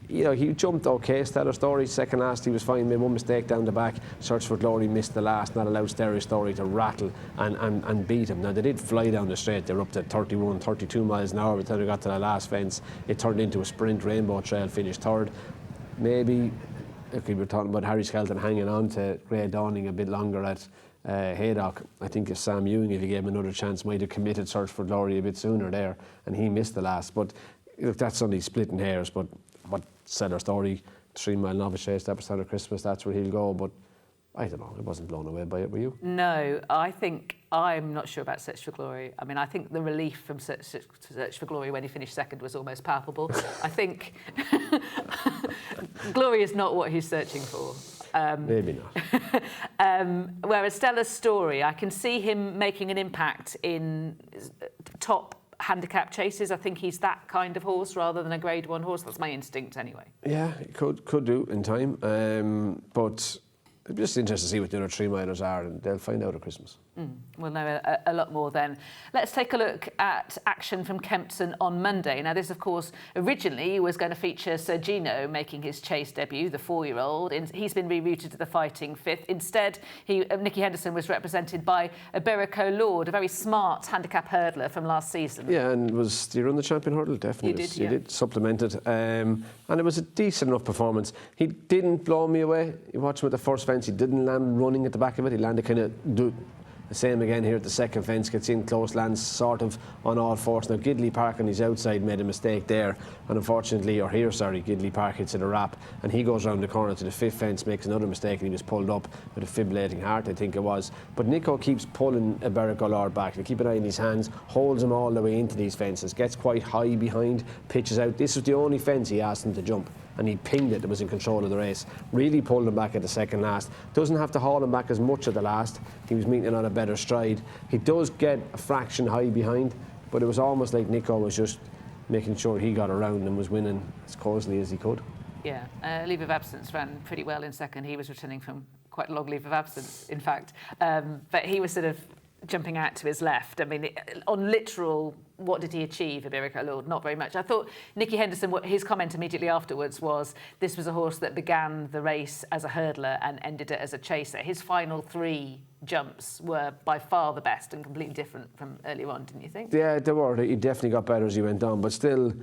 You know, he jumped okay, Stellar Story. Second last, he was fine, made one mistake down the back. Search for Glory missed the last, not allowed Stellar Story to rattle and beat him. Now, they did fly down the straight. They were up to 31, 32 miles an hour by the time they got to the last fence. It turned into a sprint. Rainbow Trail finished third. Maybe, if we were talking about Harry Skelton hanging on to Grey Dawning a bit longer at Haydock, I think if Sam Ewing, if he gave him another chance, might have committed Search for Glory a bit sooner there, and he missed the last. But look, that's only splitting hairs, but what Stellar Story, 3 mile novice chase, that was of Christmas, that's where he'll go. But I don't know, I wasn't blown away by it, were you?
No, I'm not sure about Search for Glory. I mean, I think the relief from Search for Glory when he finished second was almost palpable. I think Glory is not what he's searching for.
Maybe not.
Whereas Stella's Story, I can see him making an impact in top handicap chases. I think he's that kind of horse rather than a Grade 1 horse. That's my instinct anyway.
Yeah, it could do in time. But it'd be just interesting to see what the other 3 milers are, and they'll find out at Christmas.
We'll know a lot more then. Let's take a look at action from Kempton on Monday. Now, this, of course, originally was going to feature Sir Gino making his chase debut, the 4-year-old. He's been rerouted to the fighting fifth. Instead, Nicky Henderson was represented by Iberico Lord, a very smart handicap hurdler from last season.
Yeah, and did you run the champion hurdle? Definitely.
He did,
supplemented. And it was a decent enough performance. He didn't blow me away. You watch him at the first fence, he didn't land running at the back of it. He landed kind of the same again here at the second fence, gets in close, lands sort of on all fours. Now Gidley Park on his outside made a mistake there, and unfortunately, Gidley Park hits it a wrap, and he goes round the corner to the fifth fence, makes another mistake, and he was pulled up with a fibrillating heart, I think it was. But Nico keeps pulling Iberico Lord back. They keep an eye on his hands, holds him all the way into these fences, gets quite high behind, pitches out. This was the only fence he asked him to jump, and he pinged it that was in control of the race. Really pulled him back at the second last. Doesn't have to haul him back as much at the last. He was meeting on a better stride. He does get a fraction high behind, but it was almost like Nico was just making sure he got around and was winning as closely as he could.
Yeah, leave of absence ran pretty well in second. He was returning from quite a long leave of absence, in fact. But he was sort of jumping out to his left. I mean, on literal, what did he achieve, Iberico Lord? Not very much. I thought Nicky Henderson, his comment immediately afterwards was, this was a horse that began the race as a hurdler and ended it as a chaser. His final 3 jumps were by far the best and completely different from earlier on, didn't you think?
Yeah, they were. He definitely got better as he went on, but still,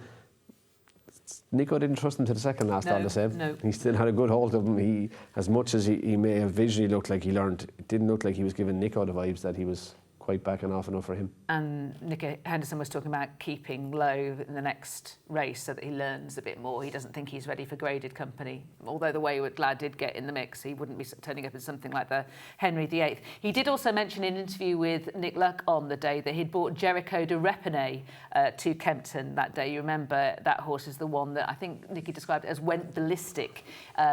Nico didn't trust him to the second last, all the same.
No.
He still had a good hold of him. As much as he may have visually looked like he learned, it didn't look like he was giving Nico the vibes that he was quite backing off enough for him.
And Nicky Henderson was talking about keeping low in the next race so that he learns a bit more. He doesn't think he's ready for graded company. Although the Wayward Lad did get in the mix, he wouldn't be turning up in something like the Henry VIII. He did also mention in an interview with Nick Luck on the day that he'd bought Jericho de Repenay to Kempton that day. You remember that horse is the one that I think Nicky described as went ballistic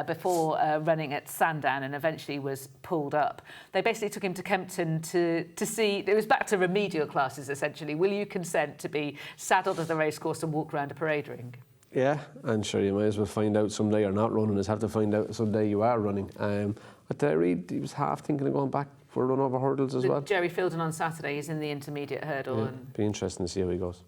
before running at Sandown and eventually was pulled up. They basically took him to Kempton to see. It was back to remedial classes, essentially. Will you consent to be saddled at the racecourse and walk around a parade ring?
Yeah, and sure, you might as well find out someday you're not running as have to find out someday you are running. But I read he was half thinking of going back for a run over hurdles as well.
Jerry Fielden on Saturday, he's in the intermediate hurdle.
Yeah, be interesting to see how he goes.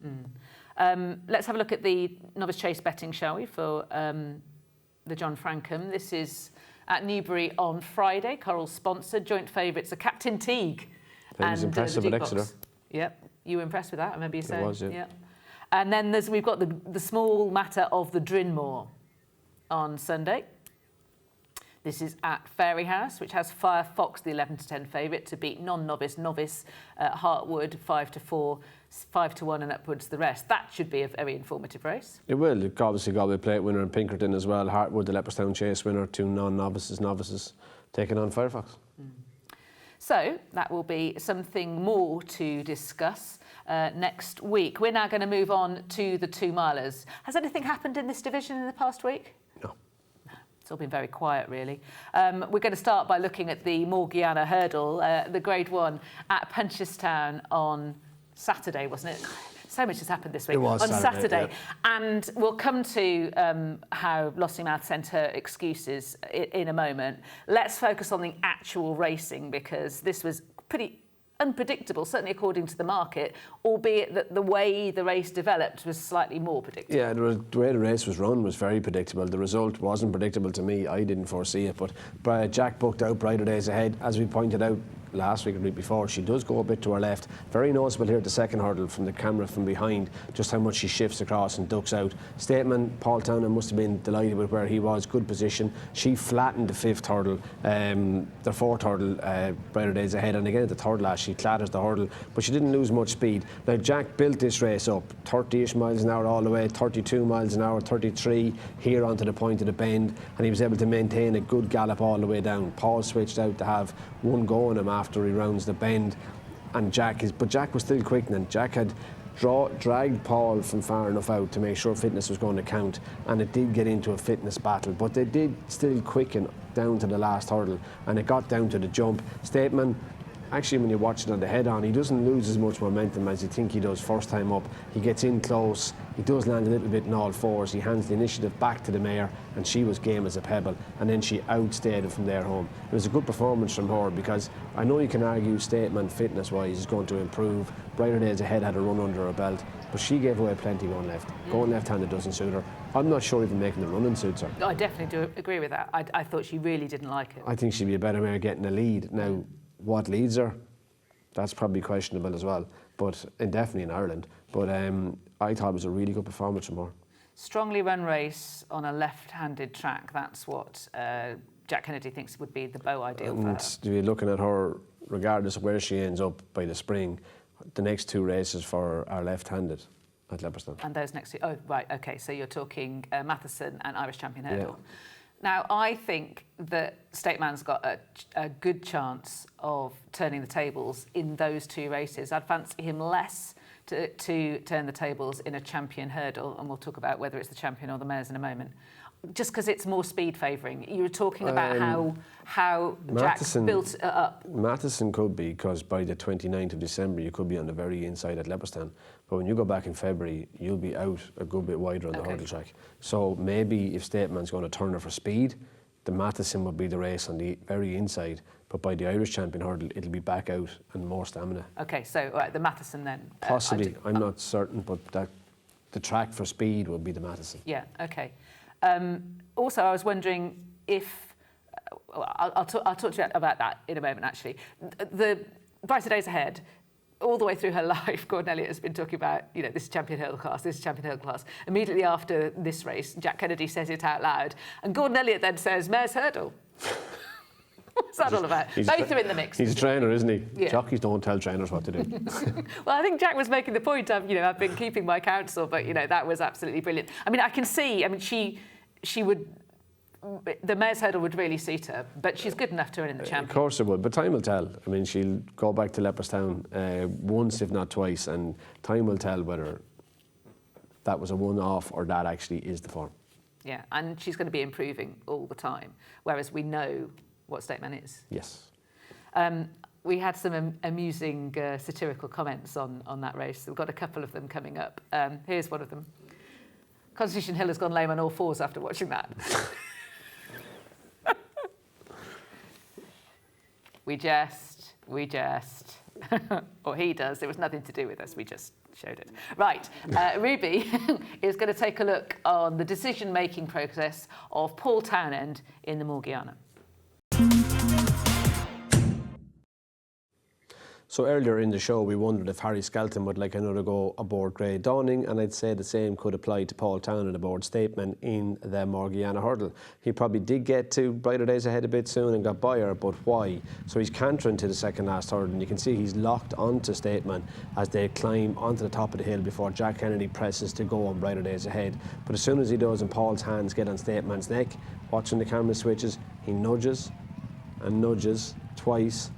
Let's have a look at the novice chase betting, shall we, for the John Frankham. This is at Newbury on Friday. Coral's sponsored. Joint favourites are Captain Teague.
He was impressive at Exeter.
Yep, you were impressed with that, I remember you saying.
I was, yeah.
Yep. And then we've got the small matter of the Drinmore on Sunday. This is at Fairyhouse, which has Firefox, the 11-10 favourite, to beat non-novice Heartwood 5-4, 5-1 and upwards the rest. That should be a very informative race.
It will. It obviously got a plate winner in Pinkerton as well. Heartwood, the Leopardstown Chase winner, 2 novices taking on Firefox.
So that will be something more to discuss next week. We're now going to move on to the 2 milers. Has anything happened in this division in the past week?
No.
It's all been very quiet, really. We're going to start by looking at the Morgiana hurdle, the Grade 1 at Punchestown on Saturday, wasn't it? So much has happened this week.
It was
on
Saturday.
Yeah. And we'll come to how Lossiemouth sent her excuses in a moment. Let's focus on the actual racing, because this was pretty unpredictable, certainly according to the market, albeit that the way the race developed was slightly more predictable.
Yeah, the way the race was run was very predictable. The result wasn't predictable to me. I didn't foresee it, but Jack booked out Brighter Days Ahead. As we pointed out last week or the week before, she does go a bit to her left. Very noticeable here at the second hurdle from the camera from behind, just how much she shifts across and ducks out. Statement, Paul Townend must have been delighted with where he was, good position. She flattened the 5th hurdle, the 4th hurdle, Brighter Days Ahead, and again at the 3rd last she clatters the hurdle, but she didn't lose much speed. Now Jack built this race up, 30-ish miles an hour all the way, 32 miles an hour, 33 here onto the point of the bend, and he was able to maintain a good gallop all the way down. Paul switched out to have one go on him after he rounds the bend, and Jack was still quickening. Jack had dragged Paul from far enough out to make sure fitness was going to count, and it did get into a fitness battle, but they did still quicken down to the last hurdle, and it got down to the jump. Stateman, actually, when you watch it on the head-on, he doesn't lose as much momentum as you think he does first time up. He gets in close, he does land a little bit in all fours, he hands the initiative back to the mare, and she was game as a pebble, and then she outstayed it from there home. It was a good performance from her, because I know you can argue Stateman fitness-wise is going to improve. Brighter Days Ahead had a run under her belt, but she gave away plenty going left. Going left-handed doesn't suit her. I'm not sure even making the running suits her.
I definitely do agree with that. I thought she really didn't like it.
I think she'd be a better mare getting a lead. Now, what leads her? That's probably questionable as well, but definitely in Ireland. But I thought it was a really good performance from her.
Strongly run race on a left-handed track, that's what Jack Kennedy thinks would be the Bow ideal for her.
And you're looking at her, regardless of where she ends up by the spring, the next 2 races for her are left-handed at Leopardstown.
And those next 2, oh, right, OK, so you're talking Matheson and Irish Champion Hurdle.
Yeah.
Now, I think that Stateman's got a good chance of turning the tables in those 2 races. I'd fancy him less to turn the tables in a Champion Hurdle, and we'll talk about whether it's the Champion or the Mares in a moment, just because it's more speed favouring. You were talking about how Jack built it up.
Matheson could be, because by the 29th of December you could be on the very inside at Leopardstown. But when you go back in February, you'll be out a good bit wider on the hurdle track. So maybe if Stateman's going to turn her for speed, the Matheson would be the race on the very inside. But by the Irish Champion Hurdle, it'll be back out and more stamina.
OK, so right, the Matheson then.
Possibly, I'm not certain, but the track for speed would be the Matheson.
Yeah, OK. Also, I was wondering if I'll talk to you about that in a moment. Actually, the Brighter Days Ahead, all the way through her life, Gordon Elliott has been talking about, you know, this is Champion Hurdle class, this is Champion Hurdle class. Immediately after this race, Jack Kennedy says it out loud, and Gordon Elliott then says, Mares Hurdle. What's that all about? Both are in the mix.
He's a trainer, isn't he?
Yeah.
Jockeys don't tell trainers what to do.
Well, I think Jack was making the point of, you know, I've been keeping my counsel, but, you know, that was absolutely brilliant. I mean, I can see, I mean, she would, the Mares Hurdle would really suit her, but she's good enough to win in the Champion.
Of course it would, but time will tell. I mean, she'll go back to Leopardstown once, if not twice, and time will tell whether that was a one-off or that actually is the form.
Yeah, and she's going to be improving all the time, whereas we know what Stateman is.
Yes.
We had some amusing satirical comments on that race. We've got a couple of them coming up. Here's one of them. Constitution Hill has gone lame on all fours after watching that. We jest. Or he does. It was nothing to do with us. We just showed it. Right. Ruby is going to take a look on the decision-making process of Paul Townend in the Morgiana.
So earlier in the show, we wondered if Harry Skelton would like another go aboard Grey Dawning, and I'd say the same could apply to Paul Townend aboard Stateman in the Morgiana Hurdle. He probably did get to Brighter Days Ahead a bit soon and got by her, but why? So he's cantering to the second last hurdle, and you can see he's locked onto Stateman as they climb onto the top of the hill before Jack Kennedy presses to go on Brighter Days Ahead. But as soon as he does and Paul's hands get on Stateman's neck, watching the camera switches, he nudges and nudges twice.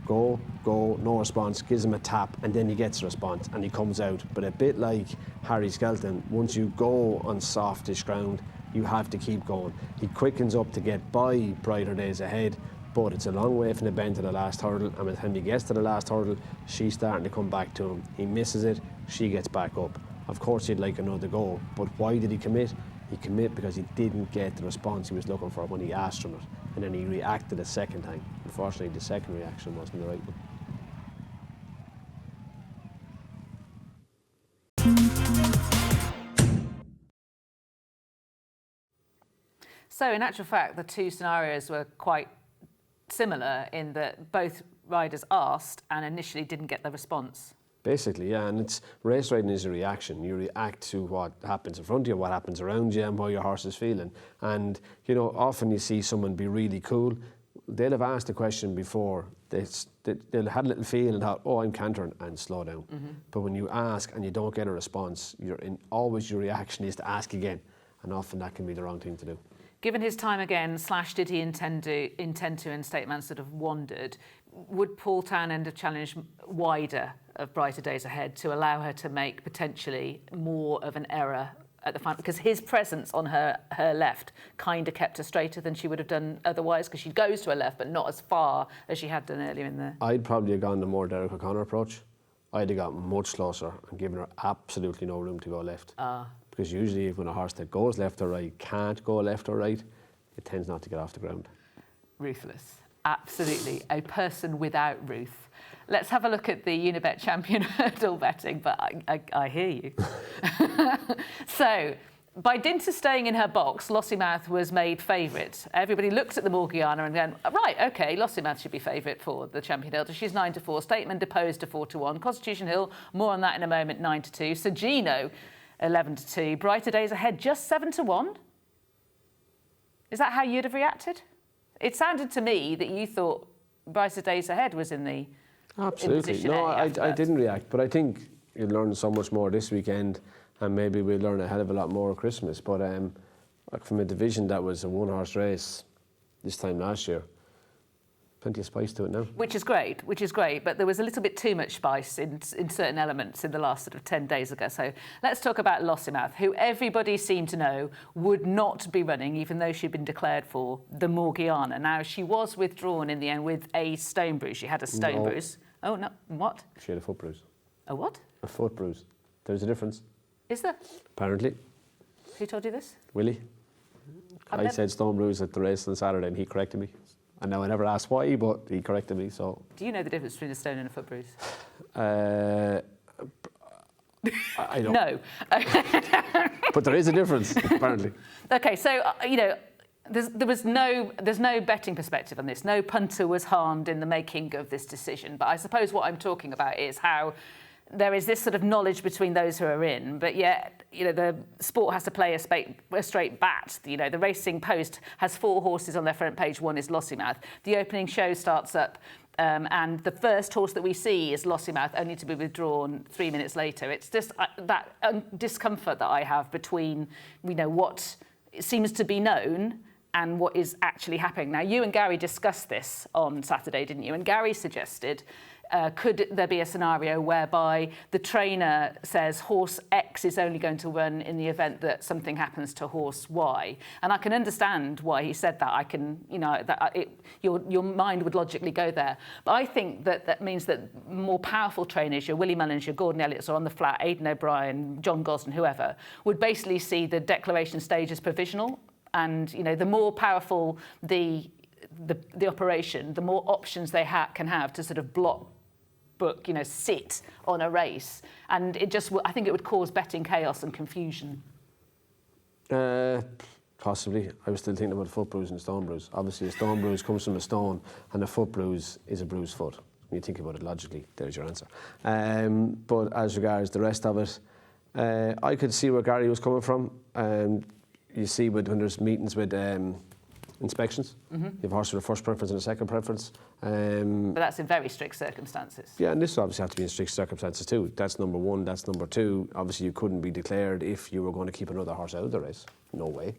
Go, no response, gives him a tap, and then he gets a response and he comes out. But a bit like Harry Skelton, once you go on softish ground, you have to keep going. He quickens up to get by Brighter Days Ahead, but it's a long way from the bend to the last hurdle, and by the time he gets to the last hurdle, she's starting to come back to him. He misses it, she gets back up. Of course he'd like another go, but why did he commit? He commit because he didn't get the response he was looking for when he asked from it, and then he reacted a second time. Unfortunately, the second reaction wasn't the right one.
So in actual fact, the two scenarios were quite similar in that both riders asked and initially didn't get the response.
Basically, yeah, and it's race riding is a reaction. You react to what happens in front of you, what happens around you, and how your horse is feeling. And, you know, often you see someone be really cool. They'll have asked a question before. They'll had a little feel and thought, oh, I'm cantering, and slow down. Mm-hmm. But when you ask and you don't get a response, always your reaction is to ask again. And often that can be the wrong thing to do.
Given his time again, / did he intend to, and Stateman sort of wandered, would Paul Townend have challenged wider of brighter days ahead to allow her to make potentially more of an error at the final? Because his presence on her left kind of kept her straighter than she would have done otherwise, because she goes to her left but not as far as she had done earlier in the...
I'd probably have gone the more Derek O'Connor approach. I'd have got much closer and given her absolutely no room to go left. Because usually when a horse that goes left or right can't go left or right, it tends not to get off the ground.
Ruthless. Absolutely. A person without ruth. Let's have a look at the Unibet Champion hurdle betting, but I hear you. So, by dint of staying in her box, Lossiemouth was made favourite. Everybody looked at the Morgiana and went, right, OK, Lossiemouth should be favourite for the Champion Hurdle. She's 9-4. Stateman deposed to 4-1. Constitution Hill, more on that in a moment, 9-2. Sergino, 11-2. Brighter days ahead, just 7-1. Is that how you'd have reacted? It sounded to me that you thought Brighter days ahead was in the...
Absolutely. No, I didn't react, but I think you'll learn so much more this weekend, and maybe we'll learn a hell of a lot more at Christmas. But like from a division that was a one-horse race this time last year, plenty of spice to it now. Which is great,
but there was a little bit too much spice in certain elements in the last sort of 10 days ago. So let's talk about Lossiemouth, who everybody seemed to know would not be running, even though she'd been declared for the Morgiana. Now, she was withdrawn in the end with a stone bruise. She had a stone bruise. Oh, no, what?
She had a foot bruise.
A what?
A foot bruise. There's a difference.
Is there?
Apparently.
Who told you this?
Willie. I said stone bruise at the race on Saturday and he corrected me. And now I never asked why, but he corrected me, so...
Do you know the difference between a stone and a foot bruise?
I don't.
No.
But there is a difference, apparently.
OK, so, there's no betting perspective on this. No punter was harmed in the making of this decision. But I suppose what I'm talking about is how there is this sort of knowledge between those who are in, but yet, the sport has to play a straight bat. The Racing Post has 4 horses on their front page. One is Lossiemouth. The opening show starts up, and the first horse that we see is Lossiemouth, only to be withdrawn 3 minutes later. It's just that discomfort that I have between, what seems to be known and what is actually happening. Now, you and Gary discussed this on Saturday, didn't you? And Gary suggested, could there be a scenario whereby the trainer says horse X is only going to run in the event that something happens to horse Y? And I can understand why he said that. I can, your mind would logically go there. But I think that means that more powerful trainers, your Willie Mullins, your Gordon Elliott's are on the flat, Aidan O'Brien, John Gosden, whoever, would basically see the declaration stage as provisional. And, the more powerful the operation, the more options they can have to sort of sit on a race. And I think it would cause betting chaos and confusion.
Possibly. I was still thinking about a foot bruise and a stone bruise. Obviously, a stone bruise comes from a stone, and a foot bruise is a bruised foot. When you think about it logically, there's your answer. But as regards the rest of it, I could see where Gary was coming from. You see when there's meetings with inspections, you have a horse with a first preference and a second preference.
But that's in very strict circumstances.
Yeah, and this obviously has to be in strict circumstances too. That's number one. That's number two. Obviously, you couldn't be declared if you were going to keep another horse out of the race. No way.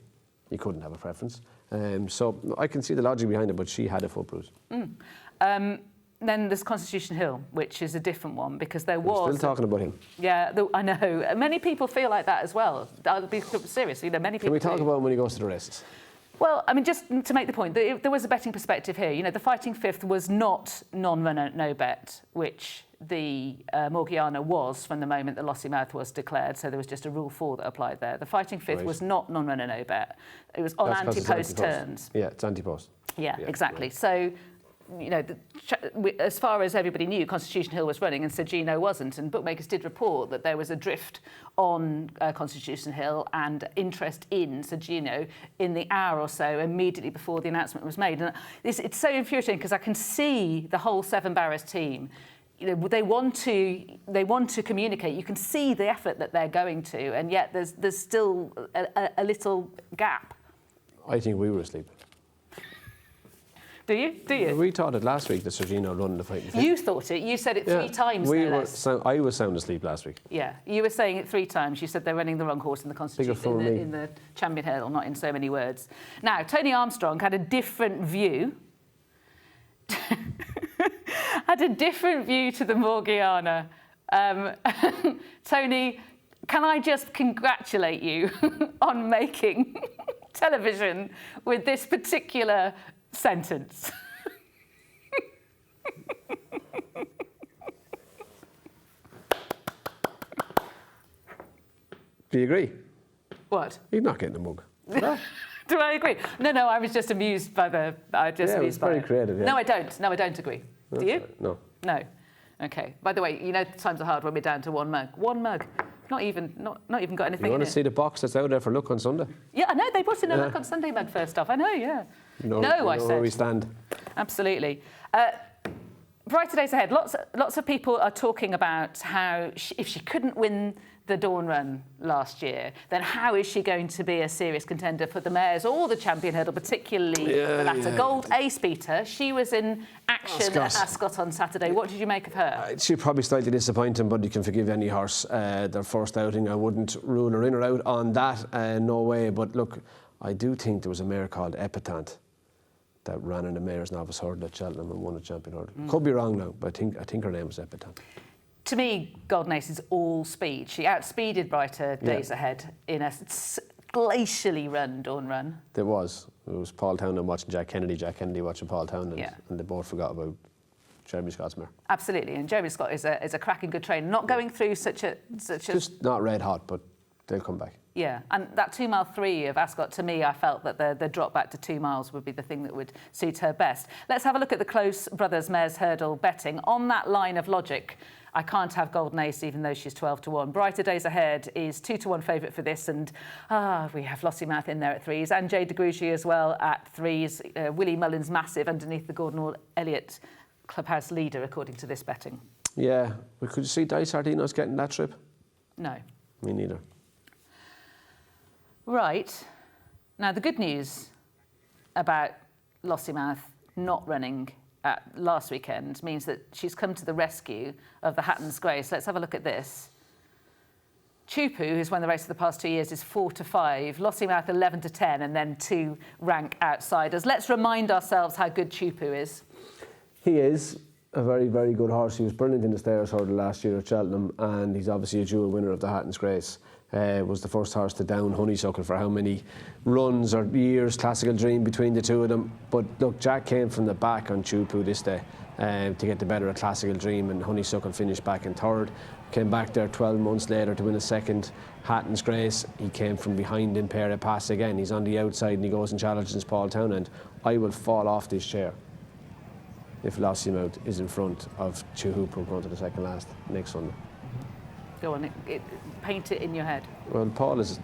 You couldn't have a preference. So I can see the logic behind it, but she had a foot bruise.
Then there's Constitution Hill, which is a different one, because there was...
We're still talking about him.
Yeah, I know. Many people feel like that as well. I'll be serious. Many people
Can we talk about him when he goes to the races?
Well, just to make the point, there was a betting perspective here. The Fighting Fifth was not non-runner, no bet, which the Morgiana was from the moment that Lossiemouth was declared, so there was just a Rule 4 that applied there. The Fighting Fifth was not non-runner, no bet. It was on anti-post terms.
Yeah, it's anti-post.
Yeah, exactly. Right. So, as far as everybody knew, Constitution Hill was running and Sergino wasn't, and bookmakers did report that there was a drift on Constitution Hill and interest in Sergino in the hour or so immediately before the announcement was made. And it's so infuriating because I can see the whole Seven Barrows team. They want to communicate. You can see the effort that they're going to, and yet there's still a little gap.
I think we were asleep.
Do you? Do you?
We thought it last week that Sergino run the fighting fit.
You thought it. You said it 3 times, no less.
I was sound asleep last week.
Yeah, you were saying it 3 times. You said they're running the wrong horse in the Constitution, in the Champion Hurdle, not in so many words. Now, Tony Armstrong had a different view. Had a different view to the Morgiana. Tony, can I just congratulate you on making television with this particular sentence?
Do you agree?
What?
He's not getting a mug.
Do I agree? No, I was just amused by the. Amused by
very
it.
creative. Yeah.
No, I don't. No, I don't agree. Do you?
No.
No. Okay. By the way, you know times are hard when we're down to 1 mug. 1 mug. Not even got anything.
You want
in
to
it.
see the box that's out there for Look on Sunday?
Yeah, I know they put in a Look on Sunday mug first off. I know. Yeah.
No,
I said.
Where we stand.
Absolutely. Brighter days ahead. Lots of people are talking about how if she couldn't win the Dawn Run last year, then how is she going to be a serious contender for the Mares or the Champion Hurdle, particularly the latter? Gold Ace beater. She was in action at Ascot on Saturday. What did you make of her?
She's probably slightly disappointing, but you can forgive any horse their first outing. I wouldn't rule her in or out on that, no way. But look, I do think there was a mare called Epitant that ran in the Mares Novice Hurdle at Cheltenham and won the Champion Hurdle. Could be wrong now, but I think her name was Epitant.
To me, Golden Ace is all speed. She outspeeded Brighter days ahead in a glacially run Dawn Run.
It was Paul Townend watching Jack Kennedy watching Paul Townend, and they both forgot about Jeremy Scott's mare.
Absolutely, and Jeremy Scott is a cracking good trainer. Not going through such a
just not red hot, but they'll come back.
Yeah, and that 2 mile 3 of Ascot, to me, I felt that the drop back to 2 miles would be the thing that would suit her best. Let's have a look at the Close Brothers Mares Hurdle betting. On that line of logic, I can't have Golden Ace even though she's 12-1. Brighter Days Ahead is 2-1 favourite for this, and we have Lossiemouth in there at 3s, and Jade de Grugy as well at 3s. Willie Mullins massive underneath the Gordon Elliott Clubhouse leader, according to this betting.
Yeah, but could you see Dice Sardinos getting that trip?
No.
Me neither.
Right. Now, the good news about Lossiemouth not running last weekend means that she's come to the rescue of the Hatton's Grace. Let's have a look at this. Chupu, who's won the race for the past 2 years, is 4-5. Lossiemouth 11-10, and then 2 rank outsiders. Let's remind ourselves how good Chupu is. He
is a very, very good horse. He was brilliant in the Stayers Hurdle last year at Cheltenham, and he's obviously a dual winner of the Hatton's Grace. Was the first horse to down Honeysuckle for how many runs or years, Classical Dream between the two of them. But look, Jack came from the back on Chupu this day to get the better of Classical Dream, and Honeysuckle finished back in 3rd. Came back there 12 months later to win a 2nd Hatton's Grace. He came from behind in Pere Pass again. He's on the outside and he goes and challenges Paul Townend. I will fall off this chair if Lossiemouth is in front of Chupu going to the second last next Sunday.
Go on, paint it in your head.
Well, Paul is,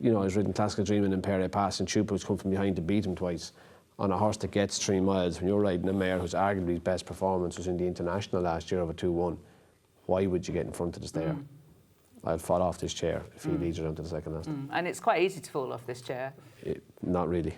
he's ridden Classical Dream in Pere Pass, and Chupu's come from behind to beat him twice on a horse that gets 3 miles. When you're riding a mare whose arguably his best performance was in the International last year of a 2-1, why would you get in front of the stair? I'd fall off this chair if he leads her down to the second last.
And it's quite easy to fall off this chair.
Not really.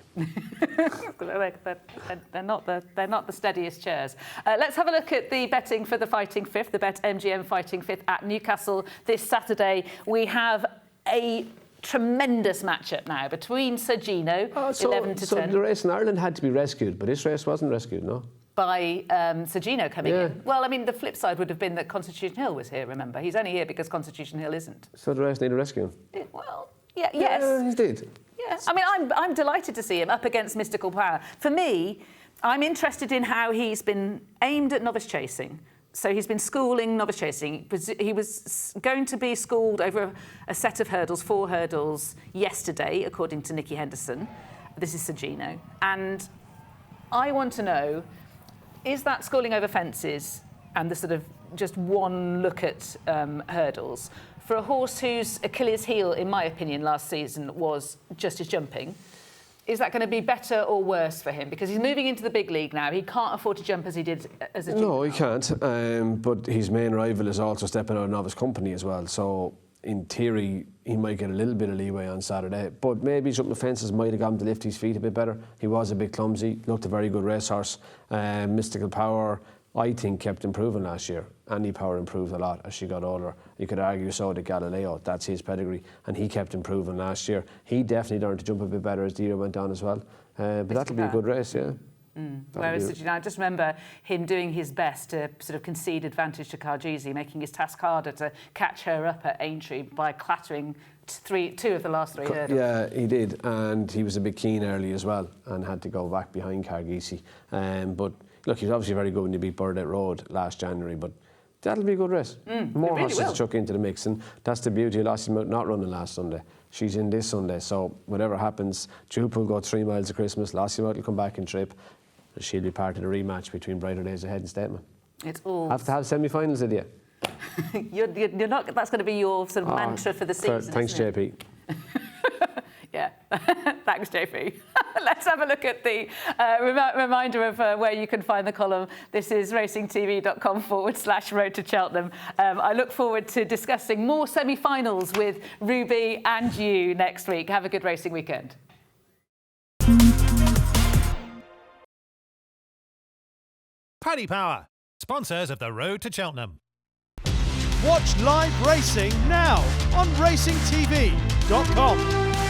They're not the steadiest chairs. Let's have a look at the betting for the Fighting Fifth, the Bet MGM Fighting Fifth at Newcastle this Saturday. We have a tremendous matchup now between Sergino, 11-10.
So the race in Ireland had to be rescued, but this race wasn't rescued, no?
By Sergino coming in. Well, I mean, the flip side would have been that Constitution Hill was here, remember? He's only here because Constitution Hill isn't.
So the race needed rescuing?
Yes.
Yeah, he did.
Yeah. I mean, I'm delighted to see him up against Mystical Power. For me, I'm interested in how he's been aimed at novice chasing. So he's been schooling novice chasing. He was going to be schooled over a set of hurdles, 4 hurdles, yesterday, according to Nicky Henderson. This is Sergino. And I want to know, is that schooling over fences and the sort of just one look at hurdles for a horse whose Achilles heel, in my opinion, last season was just his jumping? Is that going to be better or worse for him? Because he's moving into the big league now. He can't afford to jump as he did as a junior.
No, he can't. But his main rival is also stepping out of novice company as well. So in theory, he might get a little bit of leeway on Saturday. But maybe jumping the fences might have got him to lift his feet a bit better. He was a bit clumsy, looked a very good racehorse. Mystical Power, I think, kept improving last year. Andy Power improved a lot as she got older. You could argue so did Galileo. That's his pedigree. And he kept improving last year. He definitely learned to jump a bit better as the year went on as well. But that'll be a good race, yeah.
Whereas, I just remember him doing his best to sort of concede advantage to Cargeezy, making his task harder to catch her up at Aintree by clattering two of the last three hurdles.
Yeah, he did, and he was a bit keen early as well and had to go back behind Cargeezy. But look, he's obviously very good when he beat Burdett Road last January, but that'll be a good race. More
really
horses
will.
to chuck into the mix, and that's the beauty of Lossiemouth not running last Sunday. She's in this Sunday, so whatever happens, Jupe will go 3 miles of Christmas, Lossiemouth will come back and trip. She'll be part of the rematch between Brighter Days Ahead and Statement.
It's all.
Have to have semi-finals, did you?
You're not. That's going to be your sort of mantra for the season.
Thanks,
isn't it?
JP.
Yeah, thanks, JP. Let's have a look at the reminder of where you can find the column. This is racingtv.com/Road to Cheltenham. I look forward to discussing more semi-finals with Ruby and you next week. Have a good racing weekend.
Paddy Power, sponsors of the Road to Cheltenham.
Watch live racing now on racingtv.com.